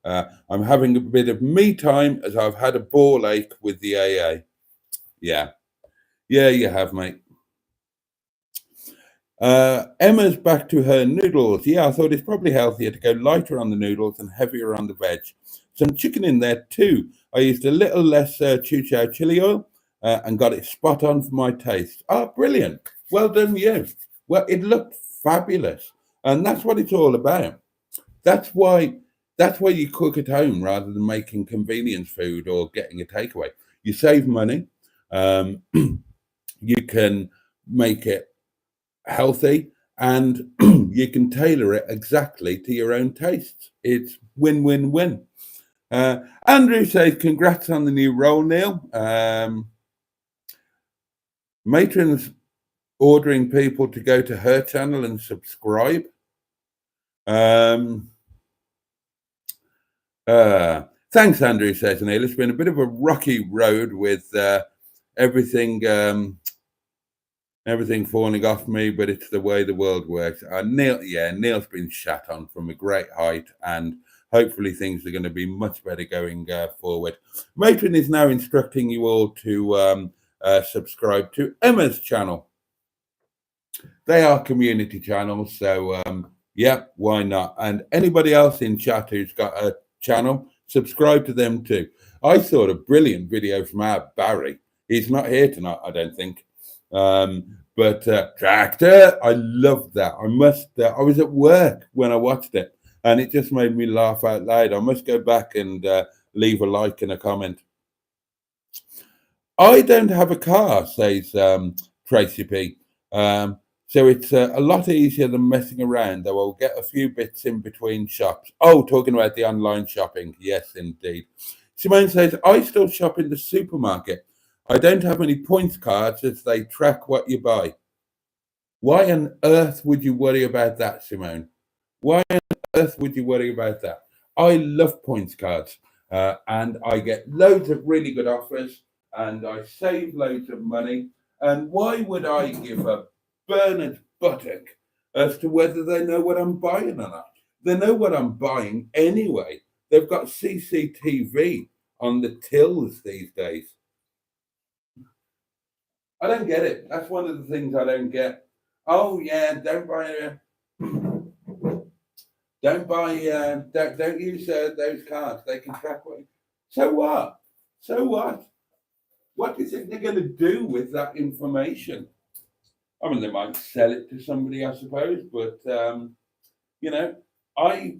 I'm having a bit of me time as I've had a ball ache with the AA. Yeah, you have, mate. Emma's back to her noodles. Yeah, I thought it's probably healthier to go lighter on the noodles and heavier on the veg. Some chicken in there too. I used a little less Chu-Chow chili oil and got it spot on for my taste. Brilliant. Well done, you. Well, it looked fabulous. And that's what it's all about. That's why you cook at home rather than making convenience food or getting a takeaway. You save money. You can make it healthy, and you can tailor it exactly to your own tastes. It's win-win-win. Andrew says, congrats on the new role, Neil. Matron's ordering people to go to her channel and subscribe. Thanks, Andrew, says Neil. It's been a bit of a rocky road with everything falling off me, but it's the way the world works. Neil's been shat on from a great height, and hopefully things are going to be much better going forward. Matron is now instructing you all to subscribe to Emma's channel. They are community channels, so why not? And anybody else in chat who's got a channel, subscribe to them too. I saw a brilliant video from our Barry. He's not here tonight, I don't think. But Tractor, I loved that. I was at work when I watched it, and it just made me laugh out loud. I must go back and leave a like and a comment. I don't have a car, says Tracy P. So it's a lot easier than messing around, though I'll get a few bits in between shops. Oh, talking about the online shopping. Yes, indeed. Simone says, I still shop in the supermarket. I don't have any points cards as they track what you buy. Why on earth would you worry about that, Simone? Why on earth would you worry about that? I love points cards, and I get loads of really good offers, and I save loads of money. And why would I give a Bernard buttock as to whether they know what I'm buying or not? They know what I'm buying anyway. They've got CCTV on the tills these days. I don't get it. That's one of the things I don't get. Oh yeah, don't use those cards. They can track what. So what? So what? What do you think they're going to do with that information? I mean, they might sell it to somebody, I suppose, but you know, I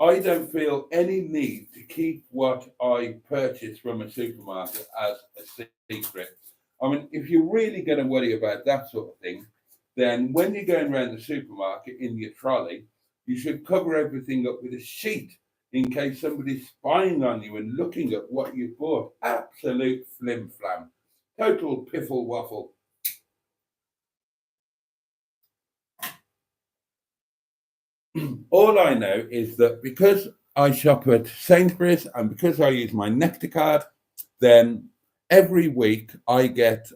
I don't feel any need to keep what I purchase from a supermarket as a secret. I mean, if you're really going to worry about that sort of thing, then when you're going around the supermarket in your trolley, you should cover everything up with a sheet in case somebody's spying on you and looking at what you bought. Absolute flim flam. Total piffle waffle. All I know is that because I shop at Sainsbury's and because I use my Nectar card, then every week I get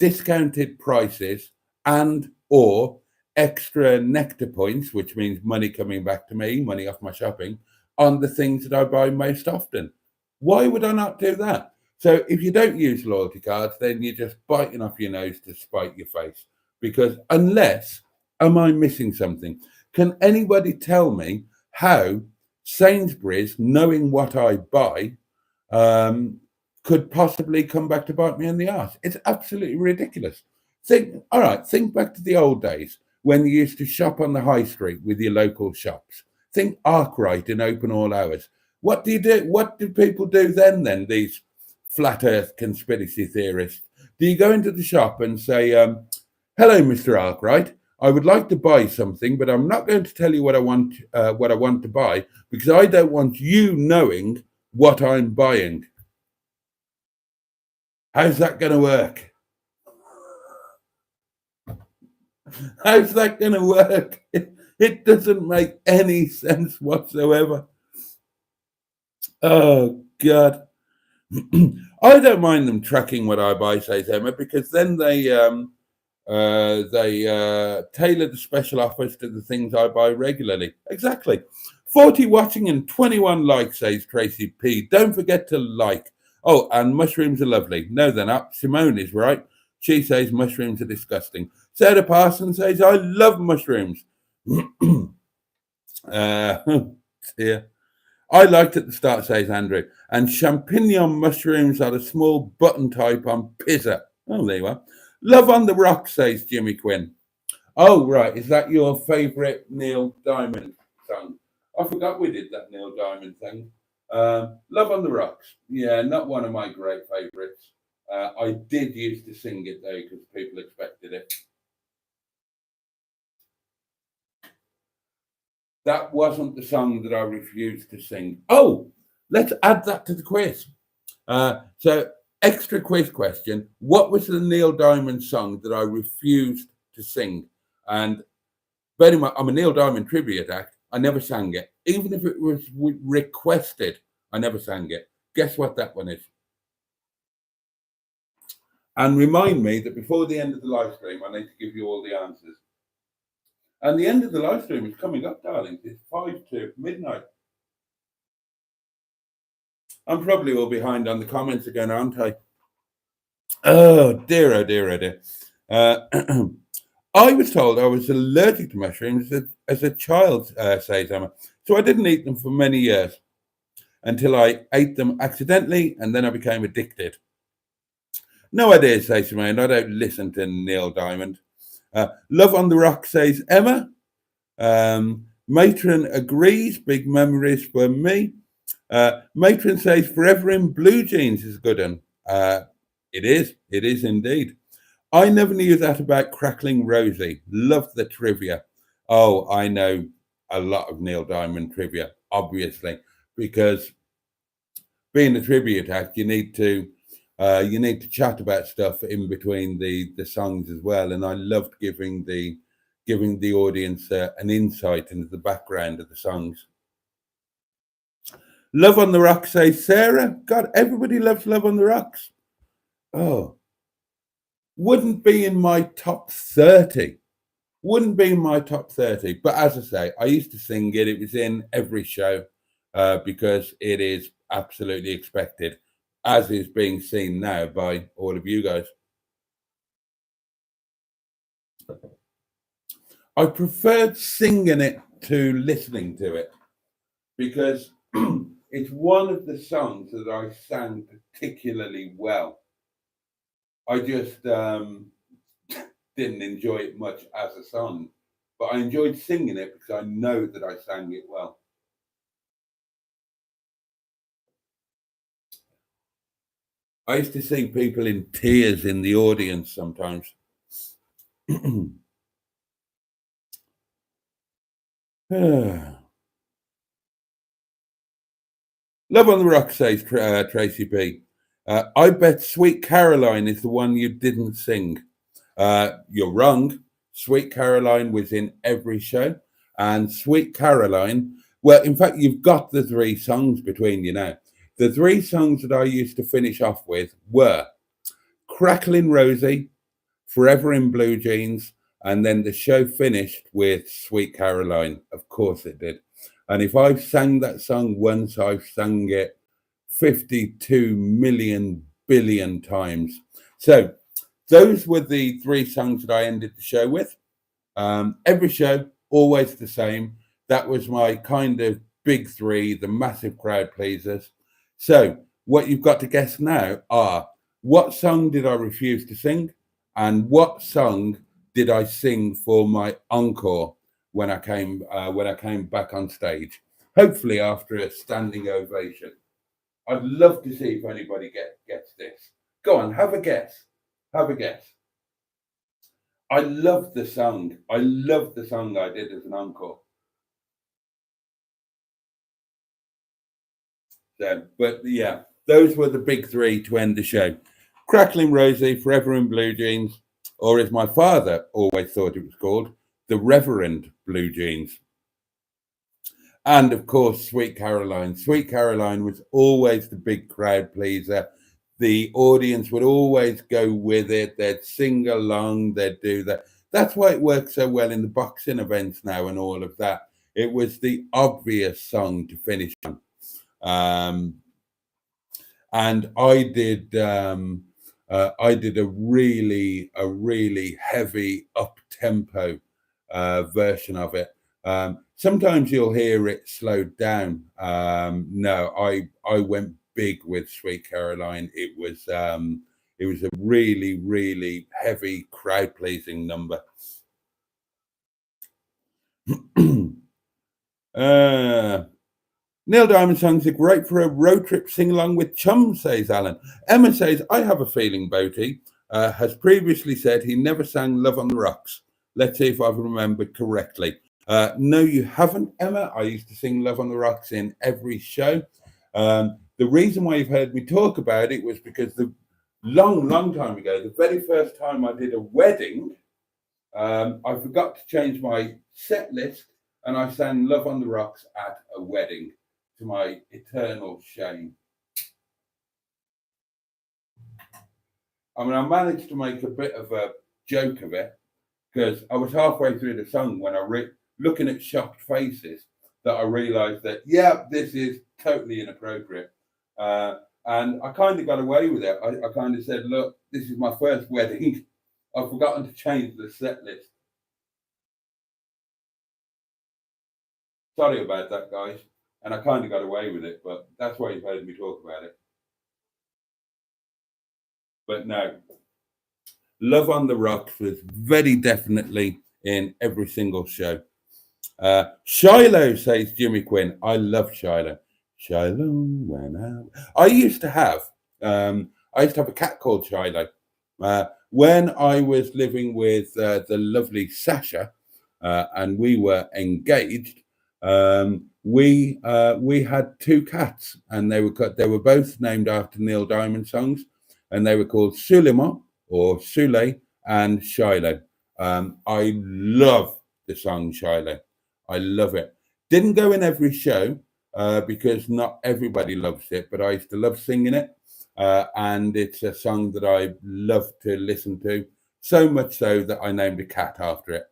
discounted prices and or extra Nectar points, which means money coming back to me, money off my shopping, on the things that I buy most often. Why would I not do that? So if you don't use loyalty cards, then you're just biting off your nose to spite your face. Because unless, am I missing something? Can anybody tell me how Sainsbury's, knowing what I buy, um, could possibly come back to bite me in the arse? It's absolutely ridiculous. Think back to the old days when you used to shop on the high street with your local shops. Think Arkwright in open all hours. What do you do? What do people do then, these flat earth conspiracy theorists? Do you go into the shop and say, hello, Mr. Arkwright, I would like to buy something, but I'm not going to tell you what I want to buy because I don't want you knowing what I'm buying. How's that going to work? How's that going to work? It doesn't make any sense whatsoever. Oh, God. I don't mind them tracking what I buy, says Emma, because then they tailor the special offers to the things I buy regularly. Exactly. 40 watching and 21 likes, says Tracy P. Don't forget to like. Oh, and mushrooms are lovely. No, they're not. Simone is right. She says mushrooms are disgusting. Sarah Parsons says, I love mushrooms. Dear. I liked at the start, says Andrew. And champignon mushrooms are a small button type on pizza. Oh, there you are. Love on the Rock, says Jimmy Quinn. Oh, right. Is that your favourite Neil Diamond song? I forgot we did that Neil Diamond thing. Love on the Rocks. Yeah, not one of my great favourites. I did used to sing it, though, because people expected it. That wasn't the song that I refused to sing. Oh, let's add that to the quiz. So, extra quiz question. What was the Neil Diamond song that I refused to sing? And bear in mind, I'm a Neil Diamond tribute act. I never sang it. Even if it was requested, I never sang it. Guess what that one is? And remind me that before the end of the live stream, I need to give you all the answers. And the end of the live stream is coming up, darling. It's 5 to midnight. I'm probably all behind on the comments again, aren't I? Oh, dear, oh, dear, oh, dear. I was told I was allergic to mushrooms as a child, says Emma. So I didn't eat them for many years until I ate them accidentally, and then I became addicted. No idea, says Simone. I don't listen to Neil Diamond. Love on the Rock, says Emma. Matron agrees. Big memories for me. Matron says Forever in Blue Jeans is a good one. It is indeed. I never knew that about Crackling Rosie. Love the trivia. Oh, I know a lot of Neil Diamond trivia, obviously, because being a tribute act, you need to chat about stuff in between the songs as well. And I loved giving the audience an insight into the background of the songs. Love on the Rocks, says Sarah. God, everybody loves Love on the Rocks. Oh, wouldn't be in my top 30. Wouldn't be my top 30, but as I say, I used to sing it. It was in every show because it is absolutely expected, as is being seen now by all of you guys. I preferred singing it to listening to it because it's one of the songs that I sang particularly well. I just didn't enjoy it much as a song, but I enjoyed singing it because I know that I sang it well. I used to see people in tears in the audience sometimes. Love on the Rock, says Tracy B. I bet Sweet Caroline is the one you didn't sing. You're wrong. Sweet Caroline was in every show. And Sweet Caroline, well, in fact, you've got the three songs between you now. The three songs that I used to finish off with were Crackling Rosie, Forever in Blue Jeans, and then the show finished with Sweet Caroline. Of course it did. And if I've sang that song once, I've sung it 52 million billion times. So those were the three songs that I ended the show with. Every show, always the same. That was my kind of big three, the massive crowd pleasers. So what you've got to guess now are what song did I refuse to sing? And what song did I sing for my encore when I came back on stage? Hopefully after a standing ovation. I'd love to see if anybody gets this. Go on, have a guess. Have a guess. I love the song. I love the song I did as an encore. So, but yeah, those were the big three to end the show. Crackling Rosie, Forever in Blue Jeans, or as my father always thought it was called, the Reverend Blue Jeans. And of course, Sweet Caroline. Sweet Caroline was always the big crowd pleaser. The audience would always go with it. They'd sing along, they'd do that. That's why it works so well in the boxing events now and all of that. It was the obvious song to finish on. And I did a really heavy up tempo version of it. Sometimes you'll hear it slowed down. No, I went big with Sweet Caroline. It was a really heavy crowd pleasing number. Neil Diamond songs are great for a road trip sing along with chums, says Alan. Emma says, I have a feeling Boaty has previously said he never sang Love on the Rocks. Let's see if I've remembered correctly. No, you haven't, Emma. I used to sing Love on the Rocks in every show. The reason why you've heard me talk about it was because the long time ago, the very first time I did a wedding, I forgot to change my set list and I sang Love on the Rocks at a wedding, to my eternal shame. I mean, I managed to make a bit of a joke of it because I was halfway through the song when looking at shocked faces that I realised that, yeah, this is totally inappropriate. And I kind of got away with it. I kind of said, look, this is my first wedding. I've forgotten to change the set list. Sorry about that, guys. And I kind of got away with it, but that's why you've heard me talk about it. But no, Love on the Rocks was very definitely in every single show. Shiloh, says Jimmy Quinn. I love Shiloh. Shiloh when I used to have a cat called Shiloh. When I was living with the lovely Sasha, and we were engaged, we had two cats, and they were both named after Neil Diamond songs, and they were called Suleiman or Sule and Shiloh. I love the song Shiloh. I love it. Didn't go in every show because not everybody loves it, but I used to love singing it. And it's a song that I love to listen to, so much so that I named a cat after it.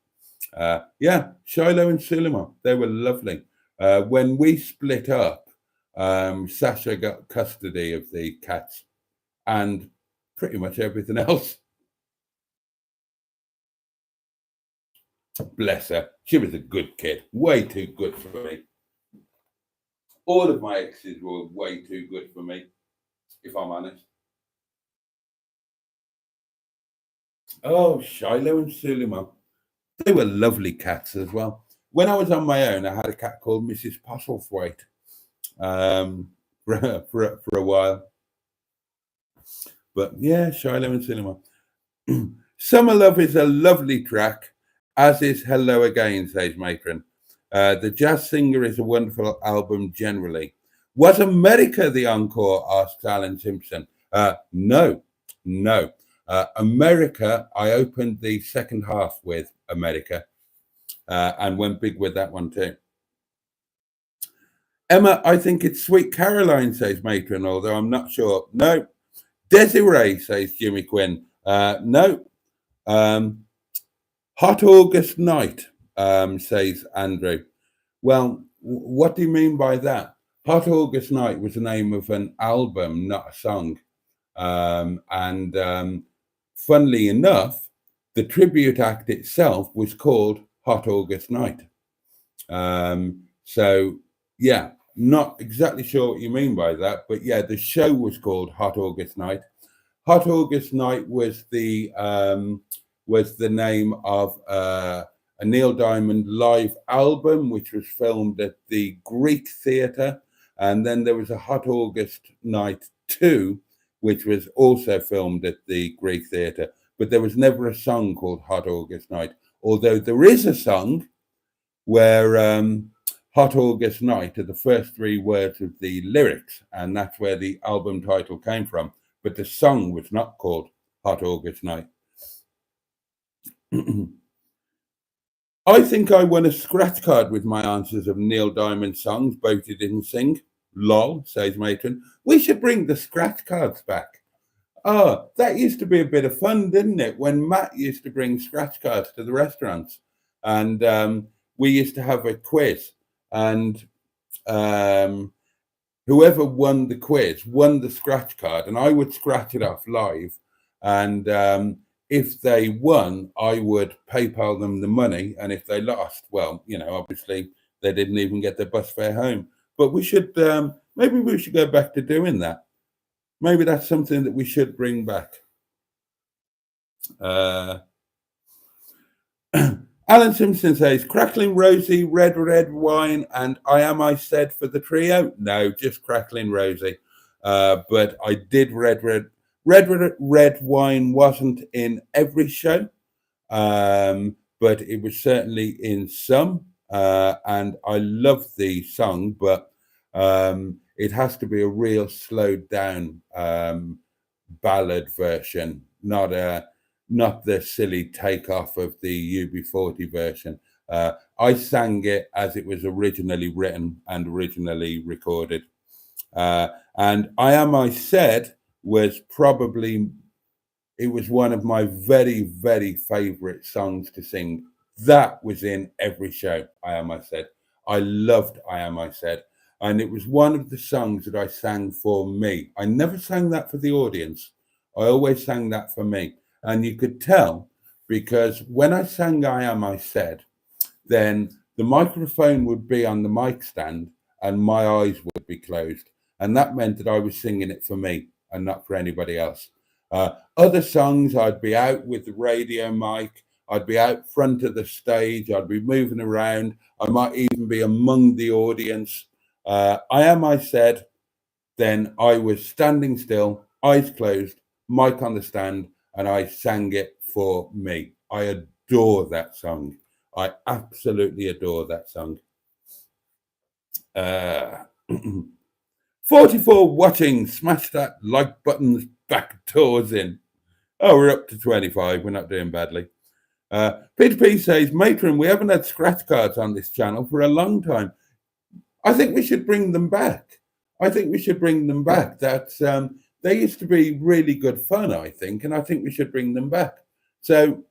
Yeah, Shiloh and Sulima, they were lovely. When we split up, Sasha got custody of the cats and pretty much everything else. Bless her. She was a good kid, way too good for me. All of my exes were way too good for me, if I'm honest. Oh, Shiloh and Sulima. They were lovely cats as well. When I was on my own, I had a cat called Mrs. Postlethwaite for a while. But yeah, Shiloh and Cinema. Summer Love is a lovely track, as is Hello Again, says Matron. The Jazz Singer is a wonderful album generally. Was America the encore? Asks Alan Simpson. No, no. America, I opened the second half with America and went big with that one too. Emma, I think it's Sweet Caroline, says Matron, although I'm not sure. No. Desiree, says Jimmy Quinn. No. Hot August Night, says Andrew. Well, what do you mean by that? Hot August Night was the name of an album, not a song. And funnily enough, the tribute act itself was called Hot August Night. So, yeah, not exactly sure what you mean by that, but yeah, the show was called Hot August Night. Hot August Night was the name of a Neil Diamond live album, which was filmed at the Greek Theatre, and then there was a Hot August Night 2, which was also filmed at the Greek Theatre, but there was never a song called Hot August Night, although there is a song where Hot August Night are the first three words of the lyrics, and that's where the album title came from. But the song was not called Hot August Night. I think I won a scratch card with my answers of Neil Diamond songs Boaty didn't sing. Lol, says Matron. We should bring the scratch cards back. Oh, that used to be a bit of fun, didn't it? When Matt used to bring scratch cards to the restaurants, and we used to have a quiz, and whoever won the quiz won the scratch card, and I would scratch it off live. And if they won, I would PayPal them the money, and if they lost, well, obviously they didn't even get their bus fare home. But we should maybe we should go back to doing that. Maybe that's something that we should bring back. Alan Simpson says, Crackling Rosie, Red Wine, and I Am I Said for the trio? No, just Crackling Rosie. But I did Red Wine wasn't in every show, but it was certainly in some. And I love the song, but it has to be a real slowed down ballad version, not the silly takeoff of the UB40 version. I sang it as it was originally written and originally recorded. And I Am I Said was it was one of my very, very favorite songs to sing. That was in every show, I Am I Said. I loved I Am I Said. And it was one of the songs that I sang for me. I never sang that for the audience. I always sang that for me. And you could tell because when I sang I Am I Said, then the microphone would be on the mic stand and my eyes would be closed. And that meant that I was singing it for me and not for anybody else. Other songs, I'd be out with the radio mic. I'd be out front of the stage. I'd be moving around. I might even be among the audience. I Am I Said, then I was standing still, eyes closed, mic on the stand, and I sang it for me. I adore that song. I absolutely adore that song. 44 watching. Smash that like buttons back doors in. Oh, we're up to 25. We're not doing badly. Peter P says, Matron, we haven't had scratch cards on this channel for a long time. I think we should bring them back. That's they used to be really good fun, I think, and I think we should bring them back. So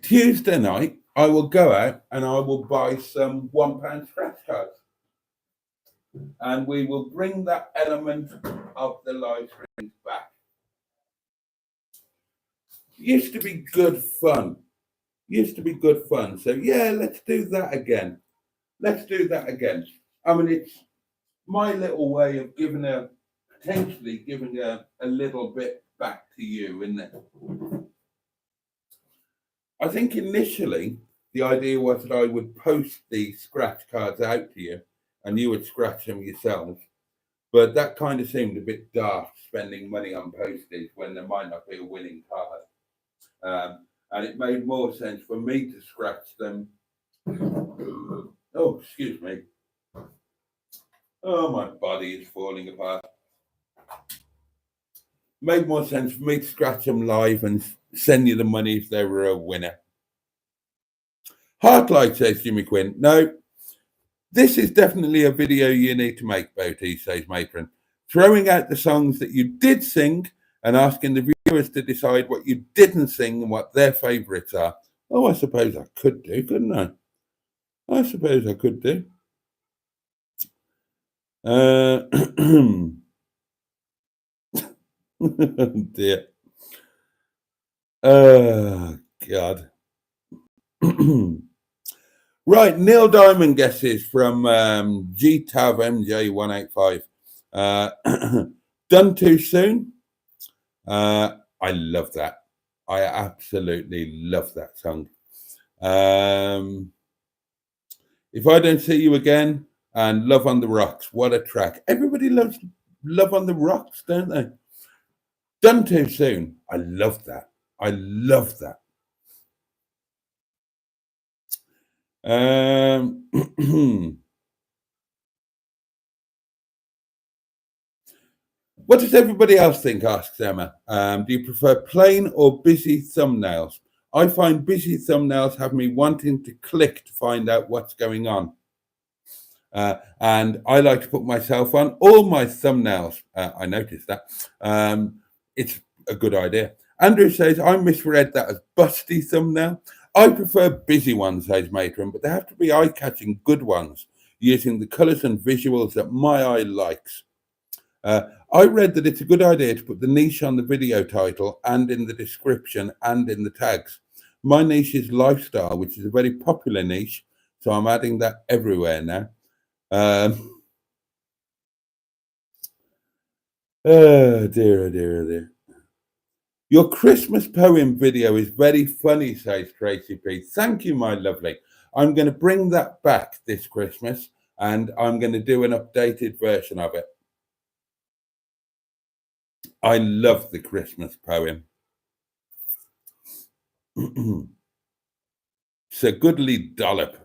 Tuesday night, I will go out and I will buy some £1 scratch cards. And we will bring that element of the live streams back. Used to be good fun. So yeah, let's do that again. I mean, it's my little way of potentially giving a little bit back to you, isn't it? I think initially the idea was that I would post the scratch cards out to you and you would scratch them yourselves. But that kind of seemed a bit daft, spending money on postage when there might not be a winning card. And it made more sense for me to scratch them. Oh, excuse me. Oh, my body is falling apart. Made more sense for me to scratch them live and send you the money if they were a winner. Heartlight, says Jimmy Quinn. No, this is definitely a video you need to make, Boaty, says Matron. Throwing out the songs that you did sing and asking the viewers to decide what you didn't sing and what their favourites are. Oh, I suppose I could do, couldn't I? I suppose I could do. Dear. Oh, God. Right, Neil Diamond guesses from GTAV MJ185. Done Too Soon. I love that. I absolutely love that song. If I Don't See You Again and Love on the Rocks. What a track. Everybody loves Love on the Rocks, don't they? Done Too Soon. I love that. What does everybody else think, asks Emma. Do you prefer plain or busy thumbnails? I find busy thumbnails have me wanting to click to find out what's going on. And I like to put myself on all my thumbnails. I noticed that. It's a good idea. Andrew says, I misread that as busty thumbnail. I prefer busy ones, says Matron, but they have to be eye-catching good ones, using the colours and visuals that my eye likes. I read that it's a good idea to put the niche on the video title and in the description and in the tags. My niche is lifestyle, which is a very popular niche, so I'm adding that everywhere now. Oh dear. Your Christmas poem video is very funny, says Tracy P. Thank you, my lovely. I'm going to bring that back this Christmas and I'm going to do an updated version of it. I love the Christmas poem. Sir Goodly Dollop.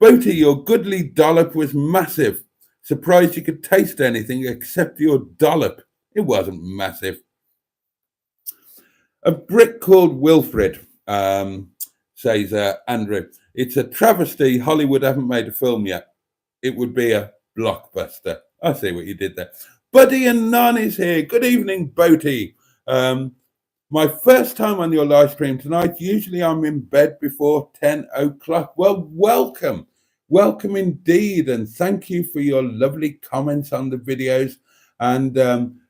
Boaty, your Goodly Dollop was massive. Surprised you could taste anything except your dollop. It wasn't massive. A brick called Wilfred, says Andrew. It's a travesty Hollywood haven't made a film yet. It would be a blockbuster. I see what you did there. Buddy and Nan is here. Good evening, Boaty. My first time on your live stream tonight. Usually I'm in bed before 10 o'clock. Well, welcome. Welcome indeed. And thank you for your lovely comments on the videos. And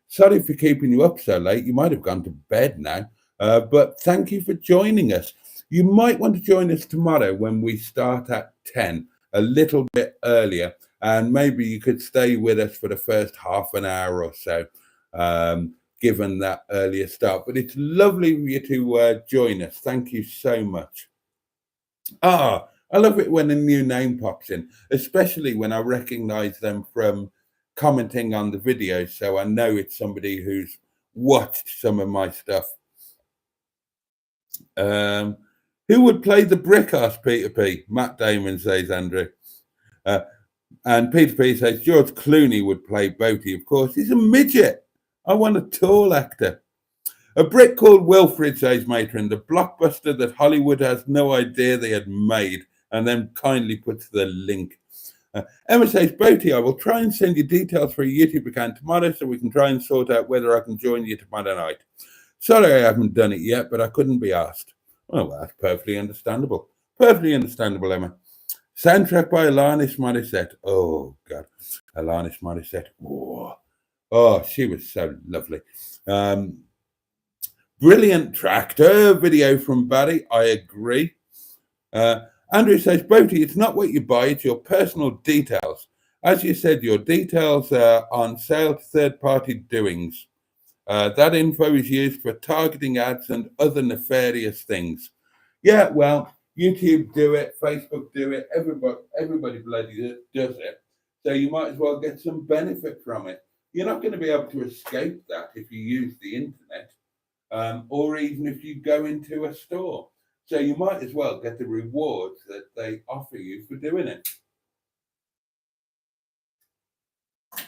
sorry for keeping you up so late. You might have gone to bed now. But thank you for joining us. You might want to join us tomorrow when we start at 10, a little bit earlier. And maybe you could stay with us for the first half an hour or so, given that earlier start. But it's lovely for you to join us. Thank you so much. I love it when a new name pops in, especially when I recognize them from commenting on the video. So I know it's somebody who's watched some of my stuff. Who would play the brick, asked Peter P. Matt Damon, says Andrew. And Peter P says George Clooney would play Boaty, of course. He's a midget. I want a tall actor. A brick called Wilfred, says Matron, the blockbuster that Hollywood has no idea they had made, and then kindly puts the link. Emma says, Boaty, I will try and send you details for a YouTube account tomorrow so we can try and sort out whether I can join you tomorrow night. Sorry I haven't done it yet, but I couldn't be asked. Oh, well, that's perfectly understandable. Perfectly understandable, Emma. Soundtrack by Alanis Morissette. Oh, God. Alanis Morissette. Oh, she was so lovely. Um, Brilliant track. Video from Barry. I agree. Andrew says, Boaty, it's not what you buy, it's your personal details. As you said, your details are on sale to third-party doings. That info is used for targeting ads and other nefarious things. Yeah, well, YouTube do it, Facebook do it, everybody bloody does it. So you might as well get some benefit from it. You're not going to be able to escape that if you use the internet, or even if you go into a store. So you might as well get the rewards that they offer you for doing it.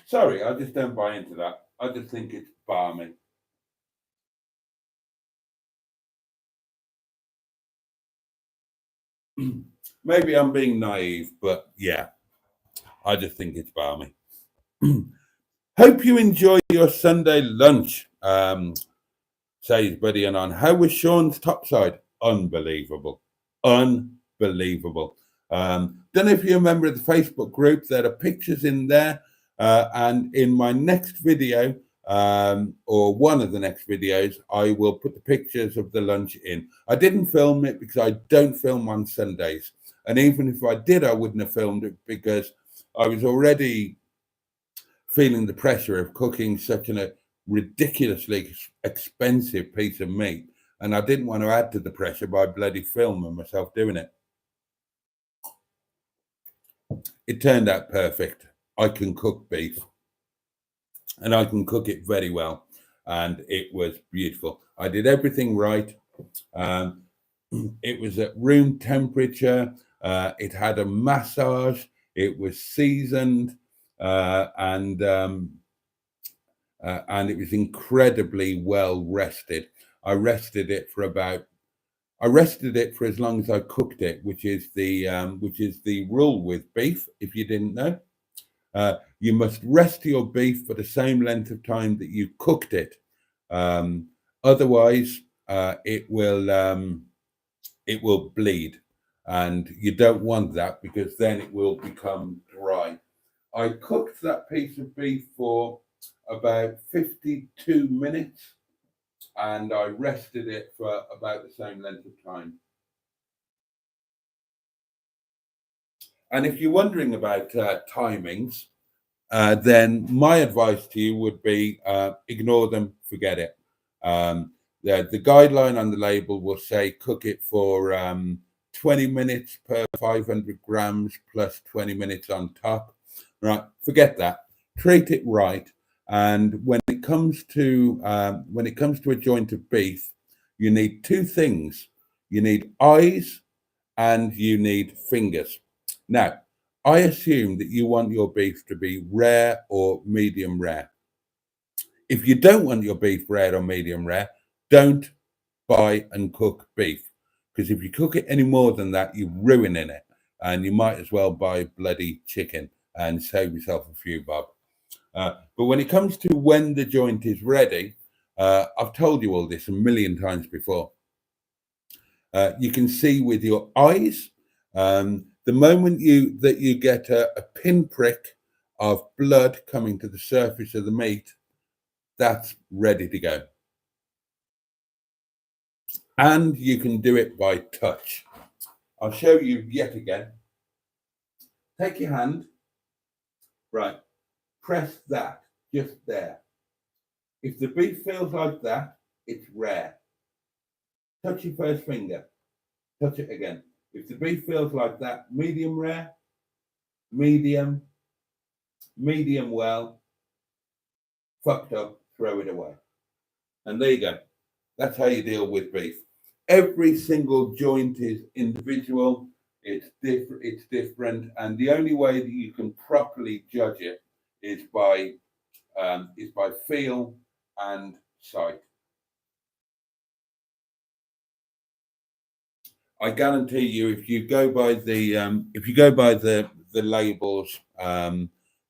Sorry, I just don't buy into that. I just think it's balmy. Maybe I'm being naive, but yeah, I just think it's balmy. Hope you enjoy your Sunday lunch, says Buddy and on. How was Sean's topside? Unbelievable. Unbelievable. Don't know if you remember the Facebook group, there are pictures in there. And in my next video, or one of the next videos, I will put the pictures of the lunch in. I didn't film it because I don't film on Sundays. And even if I did, I wouldn't have filmed it because I was already feeling the pressure of cooking such a ridiculously expensive piece of meat. And I didn't want to add to the pressure by bloody filming myself doing it. It turned out perfect. I can cook beef and I can cook it very well. And it was beautiful. I did everything right. It was at room temperature. It had a massage. It was seasoned, and it was incredibly well rested. I rested it for as long as I cooked it, which is the rule with beef. If you didn't know, you must rest your beef for the same length of time that you cooked it. Otherwise, it will bleed, and you don't want that because then it will become dry. I cooked that piece of beef for about 52 minutes, and I rested it for about the same length of time. And if you're wondering about timings, then my advice to you would be ignore them, forget it. The guideline on the label will say cook it for 20 minutes per 500 grams plus 20 minutes on top. Right, forget that. Treat it right. And when it comes to a joint of beef, you need two things. You need eyes and you need fingers. Now, I assume that you want your beef to be rare or medium rare. If you don't want your beef rare or medium rare, don't buy and cook beef. Because if you cook it any more than that, you're ruining it. And you might as well buy bloody chicken and save yourself a few bob. But when it comes to when the joint is ready, I've told you all this a million times before. You can see with your eyes, the moment you get a pinprick of blood coming to the surface of the meat, that's ready to go. And you can do it by touch. I'll show you yet again. Take your hand, right, press that just there. If the beef feels like that, it's rare. Touch your first finger, touch it again. If the beef feels like that, medium rare, medium well, fucked up, throw it away. And there you go. That's how you deal with beef. Every single joint is individual. It's different, and the only way that you can properly judge it is by feel and sight. I guarantee you, if you go by the labels,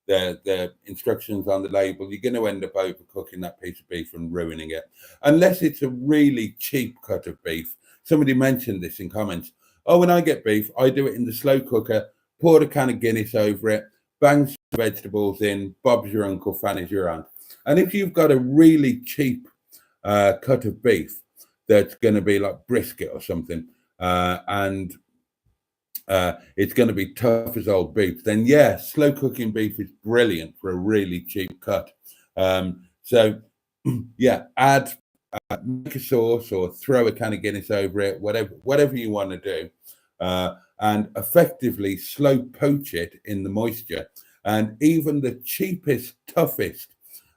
the instructions on the label, you're going to end up overcooking that piece of beef and ruining it, unless it's a really cheap cut of beef. somebody mentioned this in comments. Oh, when I get beef, I do it in the slow cooker, pour a can of Guinness over it, bang some vegetables in, Bob's your uncle, Fanny's your aunt. And if you've got a really cheap cut of beef that's going to be like brisket or something, and it's going to be tough as old beef, then yeah, slow cooking beef is brilliant for a really cheap cut. So yeah, make a sauce or throw a can of Guinness over it, whatever you want to do, and effectively slow poach it in the moisture. And even the cheapest, toughest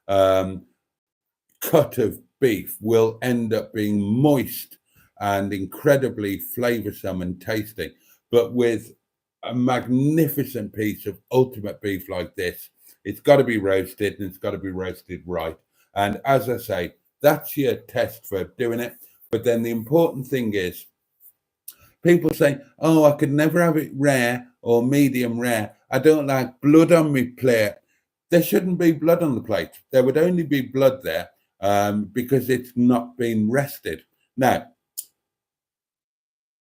cut of beef will end up being moist and incredibly flavoursome and tasty. But with a magnificent piece of ultimate beef like this, it's got to be roasted, and it's got to be roasted right. And as I say, that's your test for doing it. But then the important thing is, people say, oh, I could never have it rare or medium rare. I don't like blood on my plate. There shouldn't be blood on the plate. There would only be blood there because it's not been rested. Now,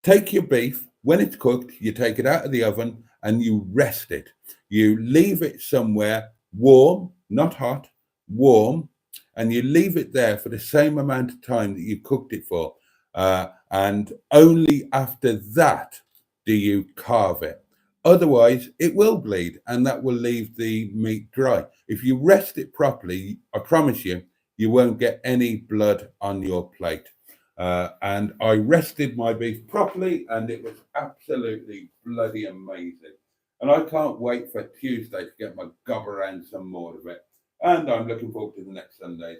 take your beef. When it's cooked, you take it out of the oven and you rest it. You leave it somewhere warm, not hot, warm, and you leave it there for the same amount of time that you cooked it for. And only after that do you carve it. Otherwise, it will bleed, and that will leave the meat dry. If you rest it properly, I promise you, you won't get any blood on your plate. And I rested my beef properly, and it was absolutely bloody amazing. And I can't wait for Tuesday to get my gob around some more of it. And I'm looking forward to the next Sundays.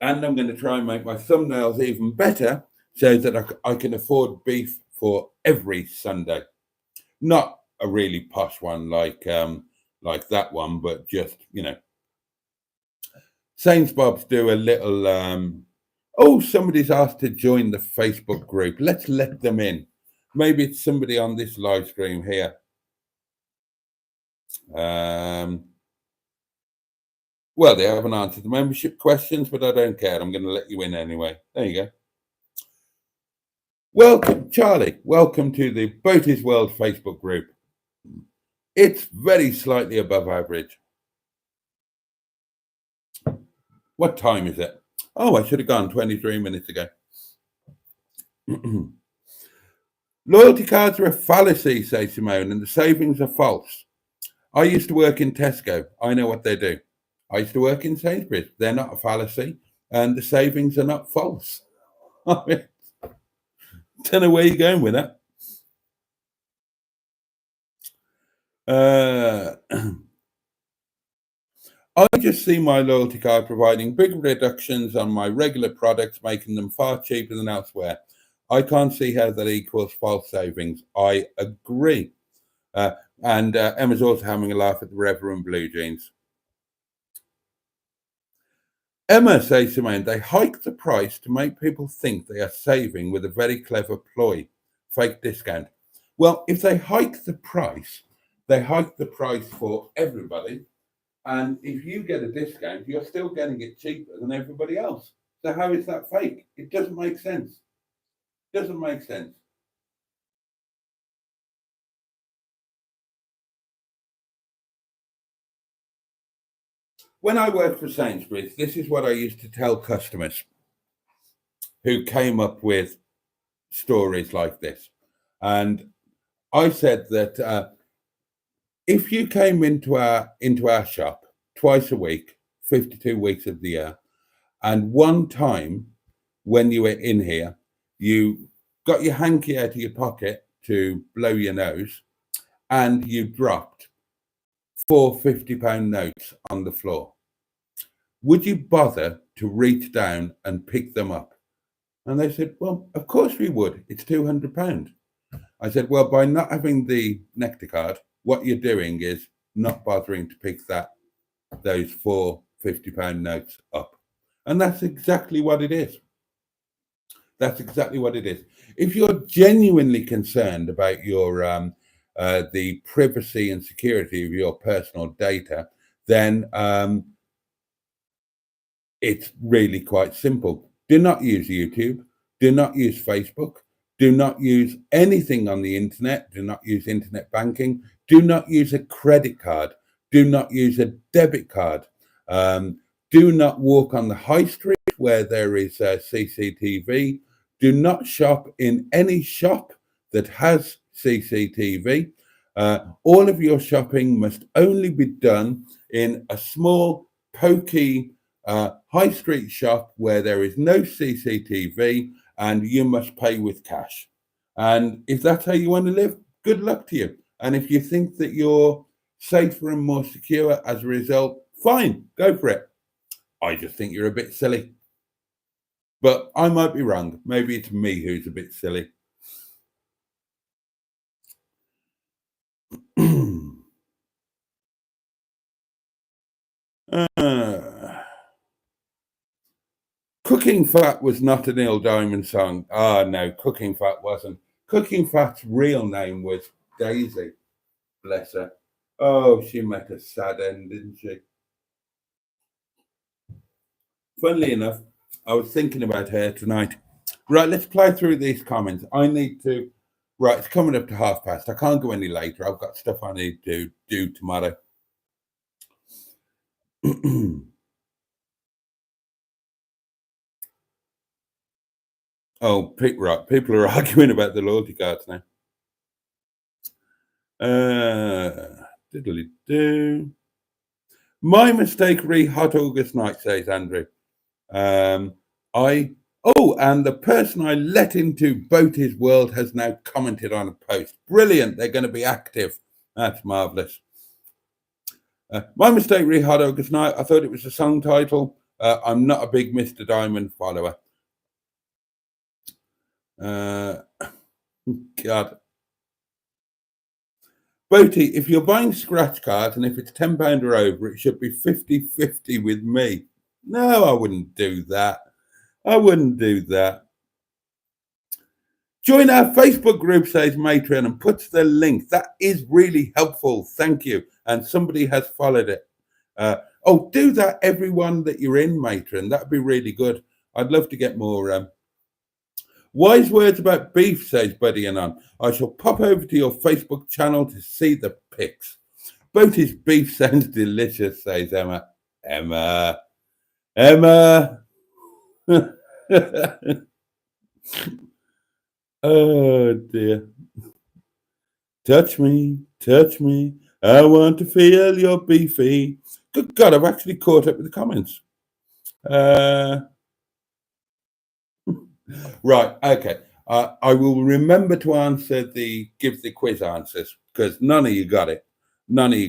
And I'm going to try and make my thumbnails even better so that I can afford beef for every Sunday. Not a really posh one like that one, but just, Saints Bob's do a little oh, somebody's asked to join the Facebook group. Let's let them in. Maybe it's somebody on this live stream here. Well, they haven't answered the membership questions, but I don't care. I'm going to let you in anyway. There you go. Welcome, Charlie. Welcome to the Boaty's World Facebook group. It's very slightly above average. What time is it? Oh, I should have gone 23 minutes ago. Loyalty cards are a fallacy, says Simone, and the savings are false. I used to work in Tesco. I know what they do. I used to work in Sainsbury's. They're not a fallacy, and the savings are not false. I don't know where you're going with that. I just see my loyalty card providing big reductions on my regular products, making them far cheaper than elsewhere. I can't see how that equals false savings. I agree. And Emma's also having a laugh at the Reverend Blue Jeans. Emma says to me, they hike the price to make people think they are saving with a very clever ploy, fake discount. Well, if they hike the price for everybody. And if you get a discount, you're still getting it cheaper than everybody else. So how is that fake? It doesn't make sense. Doesn't make sense. When I worked for Sainsbury's, this is what I used to tell customers who came up with stories like this. And I said that if you came into our shop twice a week, 52 weeks of the year, and one time when you were in here, you got your hanky out of your pocket to blow your nose, and you dropped 4 £50 notes on the floor, would you bother to reach down and pick them up? And they said, well, of course we would. It's £200. I said, well, by not having the nectar card, what you're doing is not bothering to pick those 4 £50 notes up. And that's exactly what it is. That's exactly what it is. If you're genuinely concerned about your the privacy and security of your personal data, then it's really quite simple. Do not use YouTube. Do not use Facebook. Do not use anything on the internet. Do not use internet banking. Do not use a credit card. Do not use a debit card. Do not walk on the high street where there is CCTV. Do not shop in any shop that has CCTV. All of your shopping must only be done in a small, pokey high street shop where there is no CCTV and you must pay with cash. And if that's how you want to live, good luck to you. And if you think that you're safer and more secure as a result, fine, go for it. I just think you're a bit silly. But I might be wrong. Maybe it's me who's a bit silly. Cooking Fat was not a Neil Diamond song. Ah, no, Cooking Fat wasn't. Cooking Fat's real name was Daisy. Bless her. Oh, she met a sad end, didn't she? Funnily enough, I was thinking about her tonight. Right, let's play through these comments. I need to. Right, it's coming up to past. I can't go any later. I've got stuff I need to do tomorrow. Oh, right. People are arguing about the loyalty cards now. Diddly-do. My mistake, hot August night, says Andrew. And the person I let into Boaty's world has now commented on a post. Brilliant. They're going to be active. That's marvellous. My mistake, hot August night. I thought it was a song title. I'm not a big Mr. Diamond follower. God. Boaty, if you're buying scratch cards and if it's £10 or over, it should be 50-50 with me. No, I wouldn't do that. I wouldn't do that. Join our Facebook group, says Matron, and puts the link. That is really helpful. Thank you. And somebody has followed it. Do that, everyone that you're in, Matron. That'd be really good. I'd love to get more. Wise words about beef, says Buddy Anon. I shall pop over to your Facebook channel to see the pics. Boaty's beef sounds delicious, says Emma. Emma. Oh, dear. Touch me. I want to feel your beefy. Good God, I've actually caught up with the comments. Right, okay. I will remember to give the quiz answers because none of you got it. And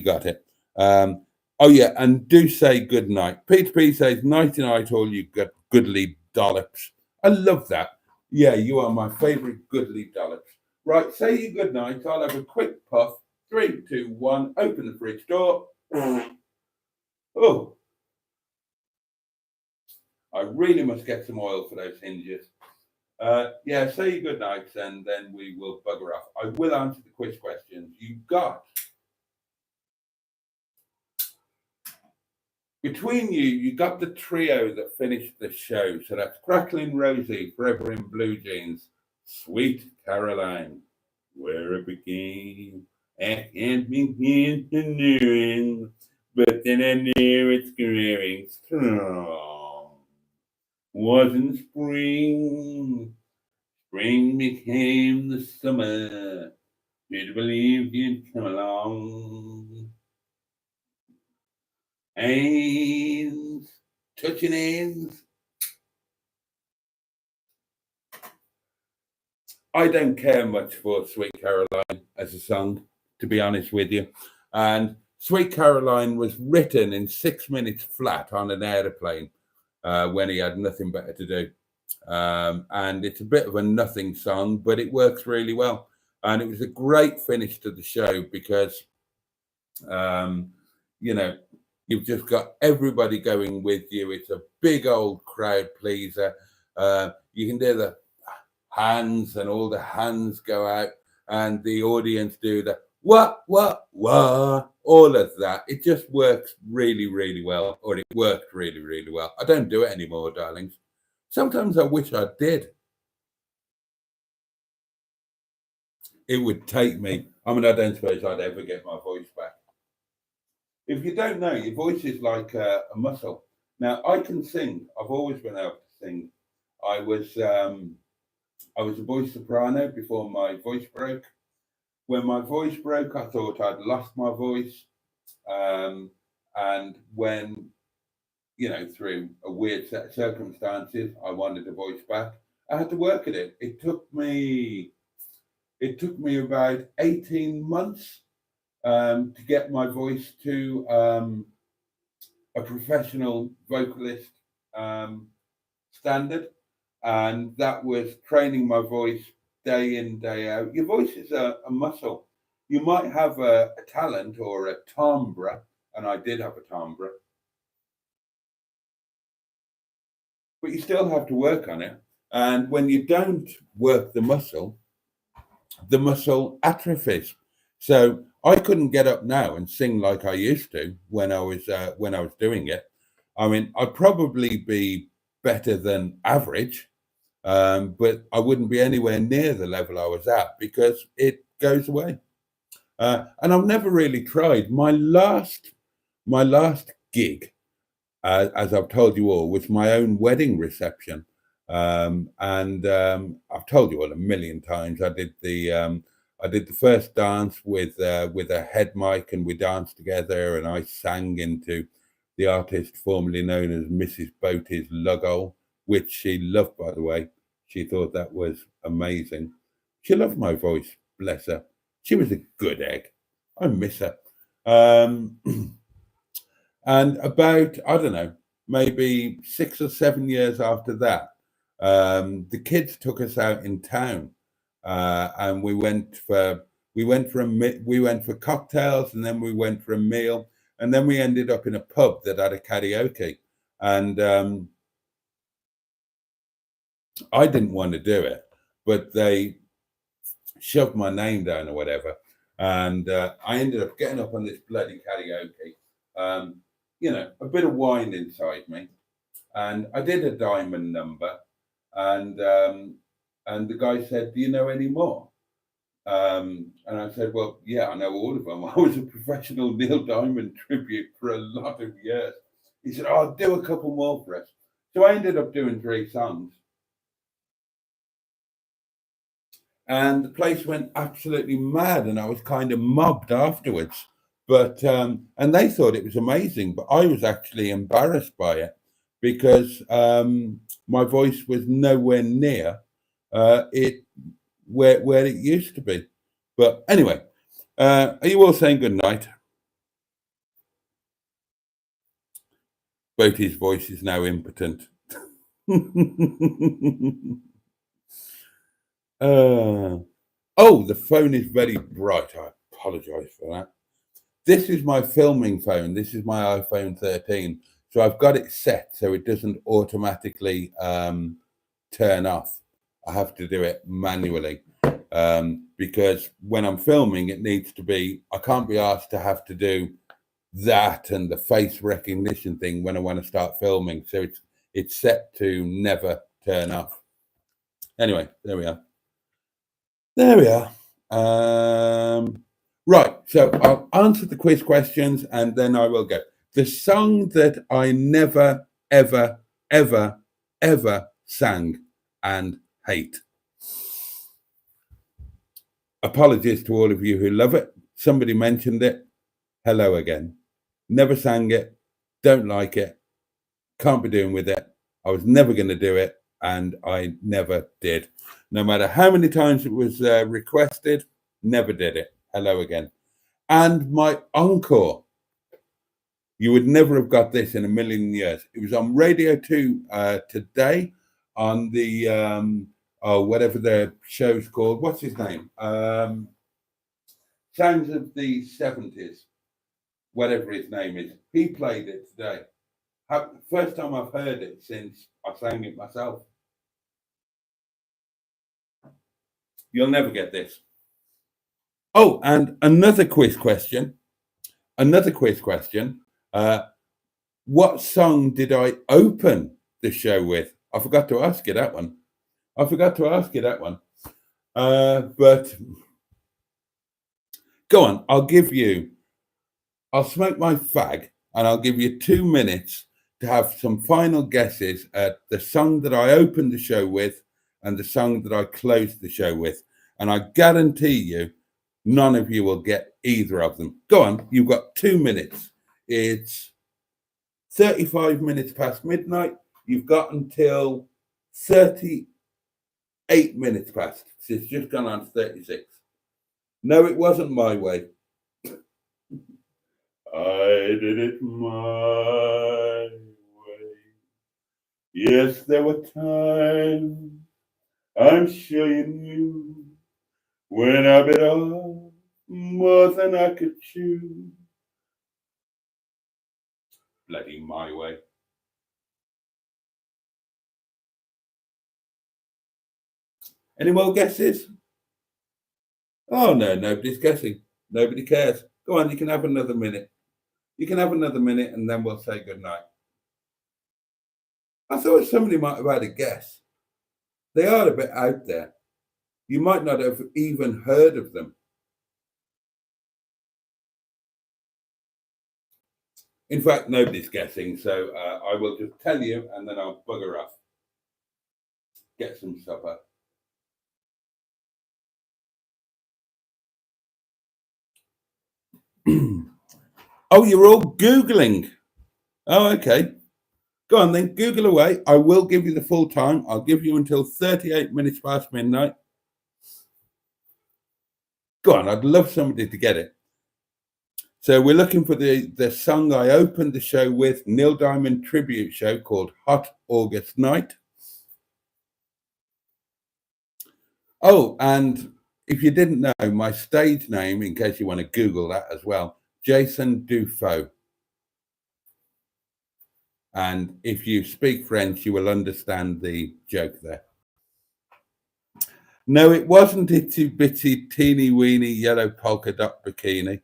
do say good night. Peter P says, nighty night, all you goodly dollops. I love that. Yeah, you are my favourite goodly dollops. Right, say you good night. I'll have a quick puff. 3, 2, 1. Open the fridge door. Oh, I really must get some oil for those hinges. Say your good nights and then we will bugger off. I will answer the quiz questions. Between you got the trio that finished the show. So that's Crackling Rosie, Forever in Blue Jeans, Sweet Caroline, Where It Began. I can't begin to know, but then I knew it's growing strong. Wasn't spring. Spring became the summer. Did believe you'd come along. Hands, touching hands. I don't care much for Sweet Caroline as a song, to be honest with you. And Sweet Caroline was written in 6 minutes flat on an aeroplane when he had nothing better to do. And it's a bit of a nothing song, but it works really well. And it was a great finish to the show because, you've just got everybody going with you. It's a big old crowd pleaser. You can do the hands and all the hands go out and the audience do the what, all of that. It just works really, really well, or it worked really, really well. I don't do it anymore, darlings. Sometimes I wish I did. It would take me. I mean, I don't suppose I'd ever get my voice back. If you don't know, your voice is like a muscle. Now, I can sing. I've always been able to sing. I was a voice soprano before my voice broke. When my voice broke, I thought I'd lost my voice. And when, through a weird set of circumstances, I wanted a voice back, I had to work at it. It took me about 18 months to get my voice to a professional vocalist standard. And that was training my voice day in, day out. Your voice is a muscle. You might have a talent or a timbre, and I did have a timbre, but you still have to work on it. And when you don't work the muscle atrophies. So I couldn't get up now and sing like I used to when I was doing it. I mean, I'd probably be better than average, but I wouldn't be anywhere near the level I was at because it goes away. And I've never really tried. My last gig, as I've told you all, was my own wedding reception. And I've told you all a million times. I did the first dance with a head mic, and we danced together, and I sang into the artist formerly known as Mrs. Boaty's logo, which she loved, by the way. She thought that was amazing. She loved my voice, bless her. She was a good egg. I miss her. And about, I don't know, maybe 6 or 7 years after that, the kids took us out in town, and we went for cocktails, and then we went for a meal, and then we ended up in a pub that had a karaoke, and I didn't want to do it, but they shoved my name down or whatever, and I ended up getting up on this bloody karaoke. A bit of wine inside me, and I did a diamond number, and the guy said, "Do you know any more?" And I said, "Well, yeah, I know all of them. I was a professional Neil Diamond tribute for a lot of years." He said, "Oh, do a couple more for us." So I ended up doing 3 songs, and the place went absolutely mad, and I was kind of mobbed afterwards. But and they thought it was amazing, but I was actually embarrassed by it because my voice was nowhere near it where it used to be. But anyway, are you all saying good night? Boaty's voice is now impotent. Oh, the phone is very bright. I apologize for that. This is my filming phone. This is my iPhone 13. So I've got it set so it doesn't automatically turn off. I have to do it manually because when I'm filming, it needs to be, I can't be asked to have to do that and the face recognition thing when I want to start filming. So it's set to never turn off. Anyway, there we are. There we are. Right, so I'll answer the quiz questions and then I will go. The song that I never, ever, ever, ever sang and hate. Apologies to all of you who love it. Somebody mentioned it. Hello again. Never sang it. Don't like it. Can't be doing with it. I was never going to do it, and I never did. No matter how many times it was requested, never did it. Hello again. And my encore. You would never have got this in a million years. It was on Radio 2 today on the, whatever the show's called. What's his name? Sounds of the 70s, whatever his name is. He played it today. First time I've heard it since I sang it myself. You'll never get this. Oh, and another quiz question. What song did I open the show with I forgot to ask you that one. But go on, I'll smoke my fag and I'll give you 2 minutes to have some final guesses at the song that I opened the show with and the song that I closed the show with. And I guarantee you, none of you will get either of them. Go on, you've got 2 minutes. It's 35 minutes past midnight. You've got until 38 minutes past. So it's just gone on to 36. No, it wasn't My Way. I did it my way. Yes, there were times, I'm sure you knew, when I bit off more than I could chew. Bloody My Way. Any more guesses? Oh no, nobody's guessing. Nobody cares. Go on, you can have another minute. And then we'll say goodnight. I thought somebody might have had a guess. They are a bit out there. You might not have even heard of them. In fact, nobody's guessing, so I will just tell you and then I'll bugger off. Get some supper. Oh, you're all Googling. Oh, okay. Go on then, Google away. I will give you the full time. I'll give you until 38 minutes past midnight. Go on, I'd love somebody to get it. So we're looking for the song I opened the show with, Neil Diamond tribute show called Hot August Night. Oh, and if you didn't know, my stage name, in case you want to Google that as well, Jason Dufaux. And if you speak French, you will understand the joke there. No, it wasn't Itsy Bitsy Teeny Weeny Yellow Polka Dot Bikini.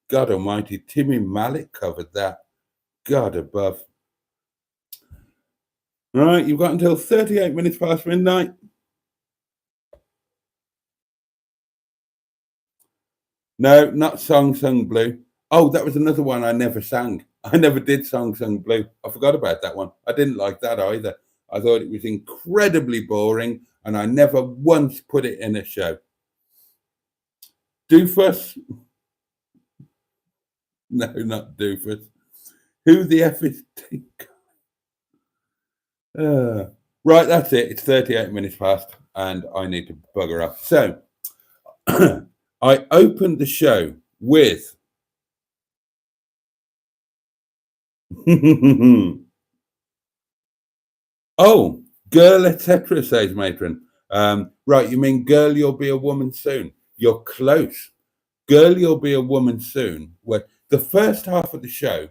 God almighty, Timmy Malik covered that. God above. Right, you've got until 38 minutes past midnight. No, not Song Sung Blue. Oh, that was another one I never sang. I never did Song Sung Blue. I forgot about that one. I didn't like that either. I thought it was incredibly boring and I never once put it in a show. Doofus? No, not Doofus. Who the F is Tink? Right, that's it. It's 38 minutes past and I need to bugger up. So I opened the show with oh, girl, etc., says Matron. Right, you mean girl, you'll be a woman soon. You're close. Girl, you'll be a woman soon. Where the first half of the show,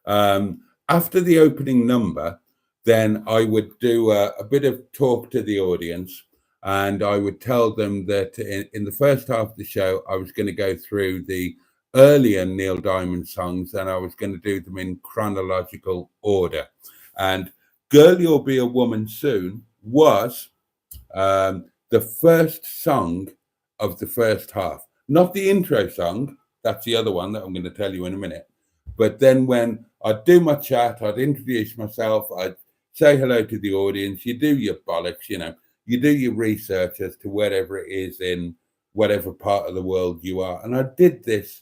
after the opening number, then I would do a bit of talk to the audience and I would tell them that in the first half of the show, I was going to go through the earlier Neil Diamond songs and I was going to do them in chronological order. And Girl, You'll Be a Woman Soon was the first song of the first half. Not the intro song. That's the other one that I'm going to tell you in a minute. But then when I'd do my chat, I'd introduce myself, I'd say hello to the audience. You do your bollocks, you do your research as to wherever it is in whatever part of the world you are. And I did this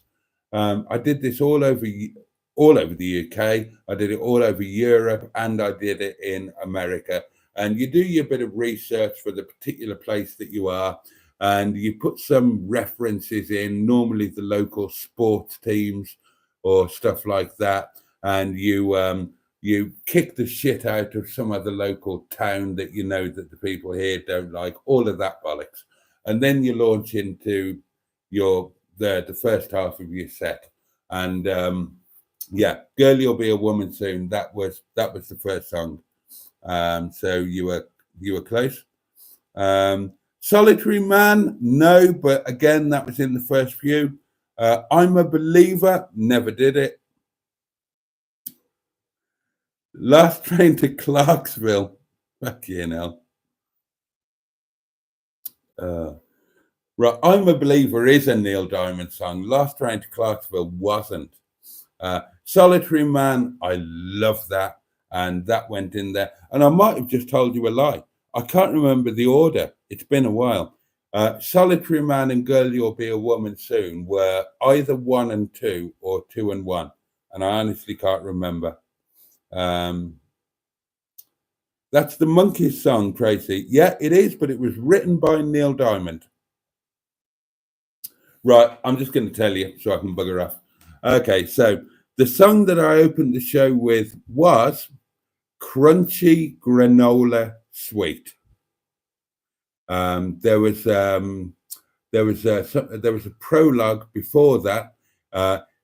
all over the UK. I did it all over Europe and I did it in America. And you do your bit of research for the particular place that you are. And you put some references in, normally the local sports teams or stuff like that. And you kick the shit out of some other local town that you know that the people here don't like, all of that bollocks. And then you launch into the first half of your set. And yeah, Girl, You'll Be a Woman Soon. That was the first song. So you were close. Solitary Man, no, but again, that was in the first few. I'm a Believer, never did it. Last train to Clarksville. Fucking hell. Right, I'm a Believer is a Neil Diamond song. Last Train to Clarksville wasn't. Solitary Man, I love that. And that went in there. And I might have just told you a lie. I can't remember the order. It's been a while. Solitary Man and Girl, You'll Be a Woman Soon were either 1 and 2 or 2 and 1. And I honestly can't remember. That's the Monkeys song, Tracy. Yeah, it is, but it was written by Neil Diamond. Right, I'm just going to tell you so I can bugger off. Okay, so the song that I opened the show with was Crunchy Granola Sweet. There was a prologue before that.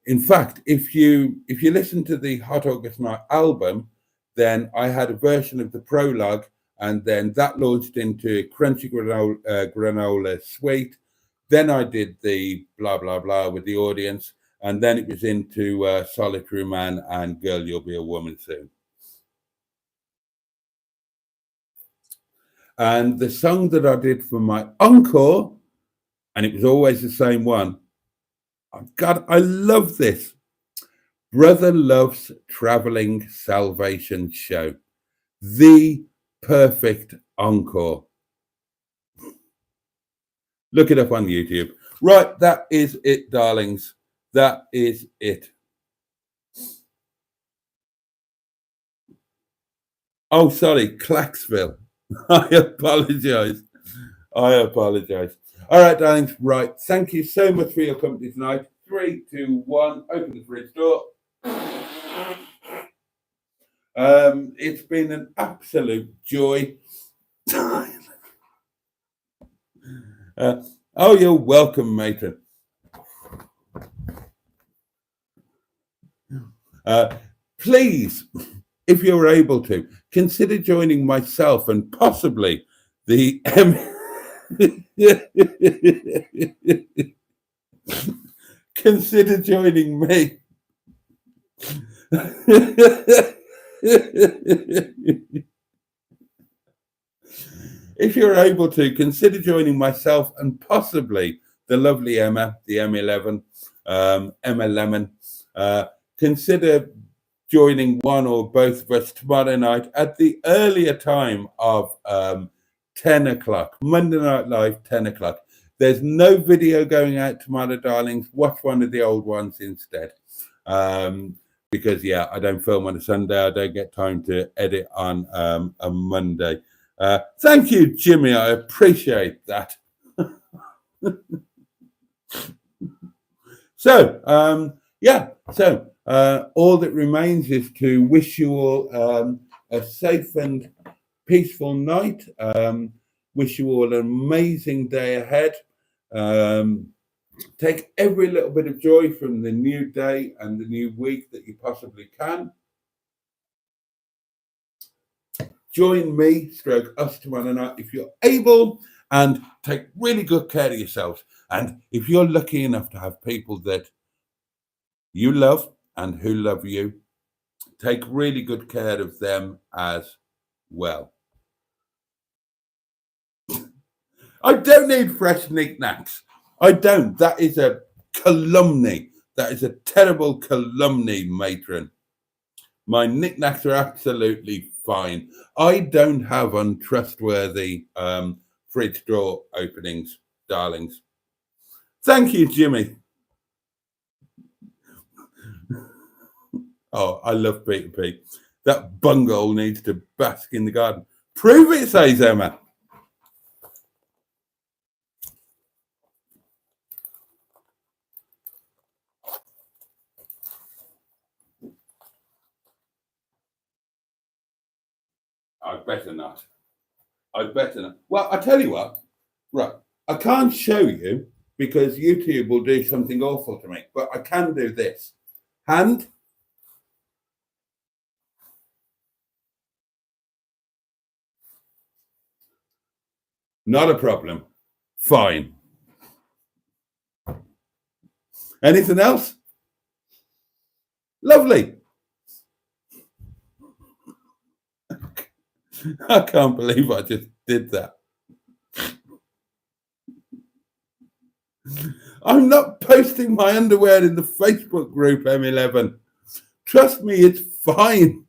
In fact, if you listen to the Hot August Night album, then I had a version of the prologue, and then that launched into Crunchy Granola Sweet. Then I did the blah blah blah with the audience, and then it was into Solitary Man and Girl, You'll Be a Woman Soon. And the song that I did for my encore, and it was always the same one. God, I love this. Brother Love's Traveling Salvation Show. The perfect encore. Look it up on YouTube. Right, that is it, darlings. That is it. Oh, sorry, Clarksville. I apologize. All right, darlings. Right. Thank you so much for your company tonight. 3, 2, 1. Open the fridge door. It's been an absolute joy. Oh, you're welcome, matron. Please, if you're able to, consider joining myself and possibly the consider joining me. If you're able to, consider joining myself and possibly the lovely Emma, the M11, Emma Lemon. Consider joining one or both of us tomorrow night at the earlier time of 10 o'clock. Monday Night Live, 10 o'clock. There's no video going out tomorrow, darlings. Watch one of the old ones instead. Because, yeah, I don't film on a Sunday. I don't get time to edit on a Monday. Thank you, Jimmy. I appreciate that. So, yeah. So, all that remains is to wish you all a safe and peaceful night. Wish you all an amazing day ahead. Take every little bit of joy from the new day and the new week that you possibly can. Join me, stroke us tomorrow night if you're able, and take really good care of yourselves. And if you're lucky enough to have people that you love and who love you, take really good care of them as well. I don't need fresh knickknacks. I don't. That is a calumny. That is a terrible calumny, matron. My knickknacks are absolutely fine. I don't have untrustworthy fridge door openings, darlings. Thank you, Jimmy. Oh, I love Peter P. That bunghole needs to bask in the garden. Prove it, says Emma. I'd better not. Well, I tell you what, right, I can't show you because YouTube will do something awful to me, but I can do this. Hand. Not a problem. Fine. Anything else? Lovely. I can't believe I just did that. I'm not posting my underwear in the Facebook group, M11. Trust me, it's fine.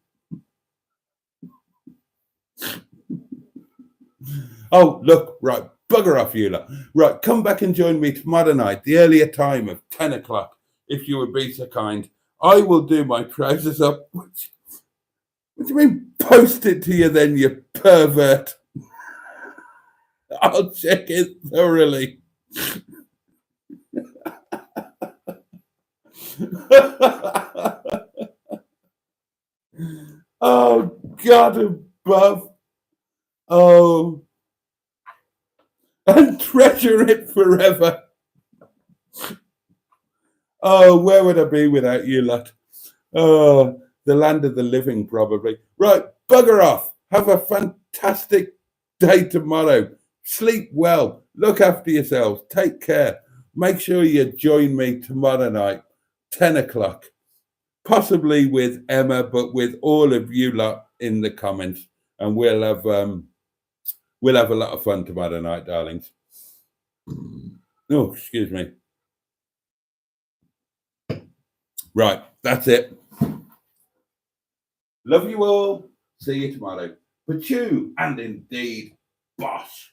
Oh, look, right, bugger off, you lot. Right, come back and join me tomorrow night, the earlier time of 10 o'clock, if you would be so kind. I will do my trousers up. What do you mean, post it to you then, you pervert? I'll check it thoroughly. Oh, God above. Oh, and treasure it forever. Oh, where would I be without you lot? Oh, the land of the living, probably. Right, bugger off. Have a fantastic day tomorrow. Sleep well. Look after yourselves. Take care. Make sure you join me tomorrow night, 10 o'clock. Possibly with Emma, but with all of you lot in the comments. And we'll have a lot of fun tomorrow night, darlings. Oh, excuse me. Right, that's it. Love you all. See you tomorrow. But you, and indeed, boss.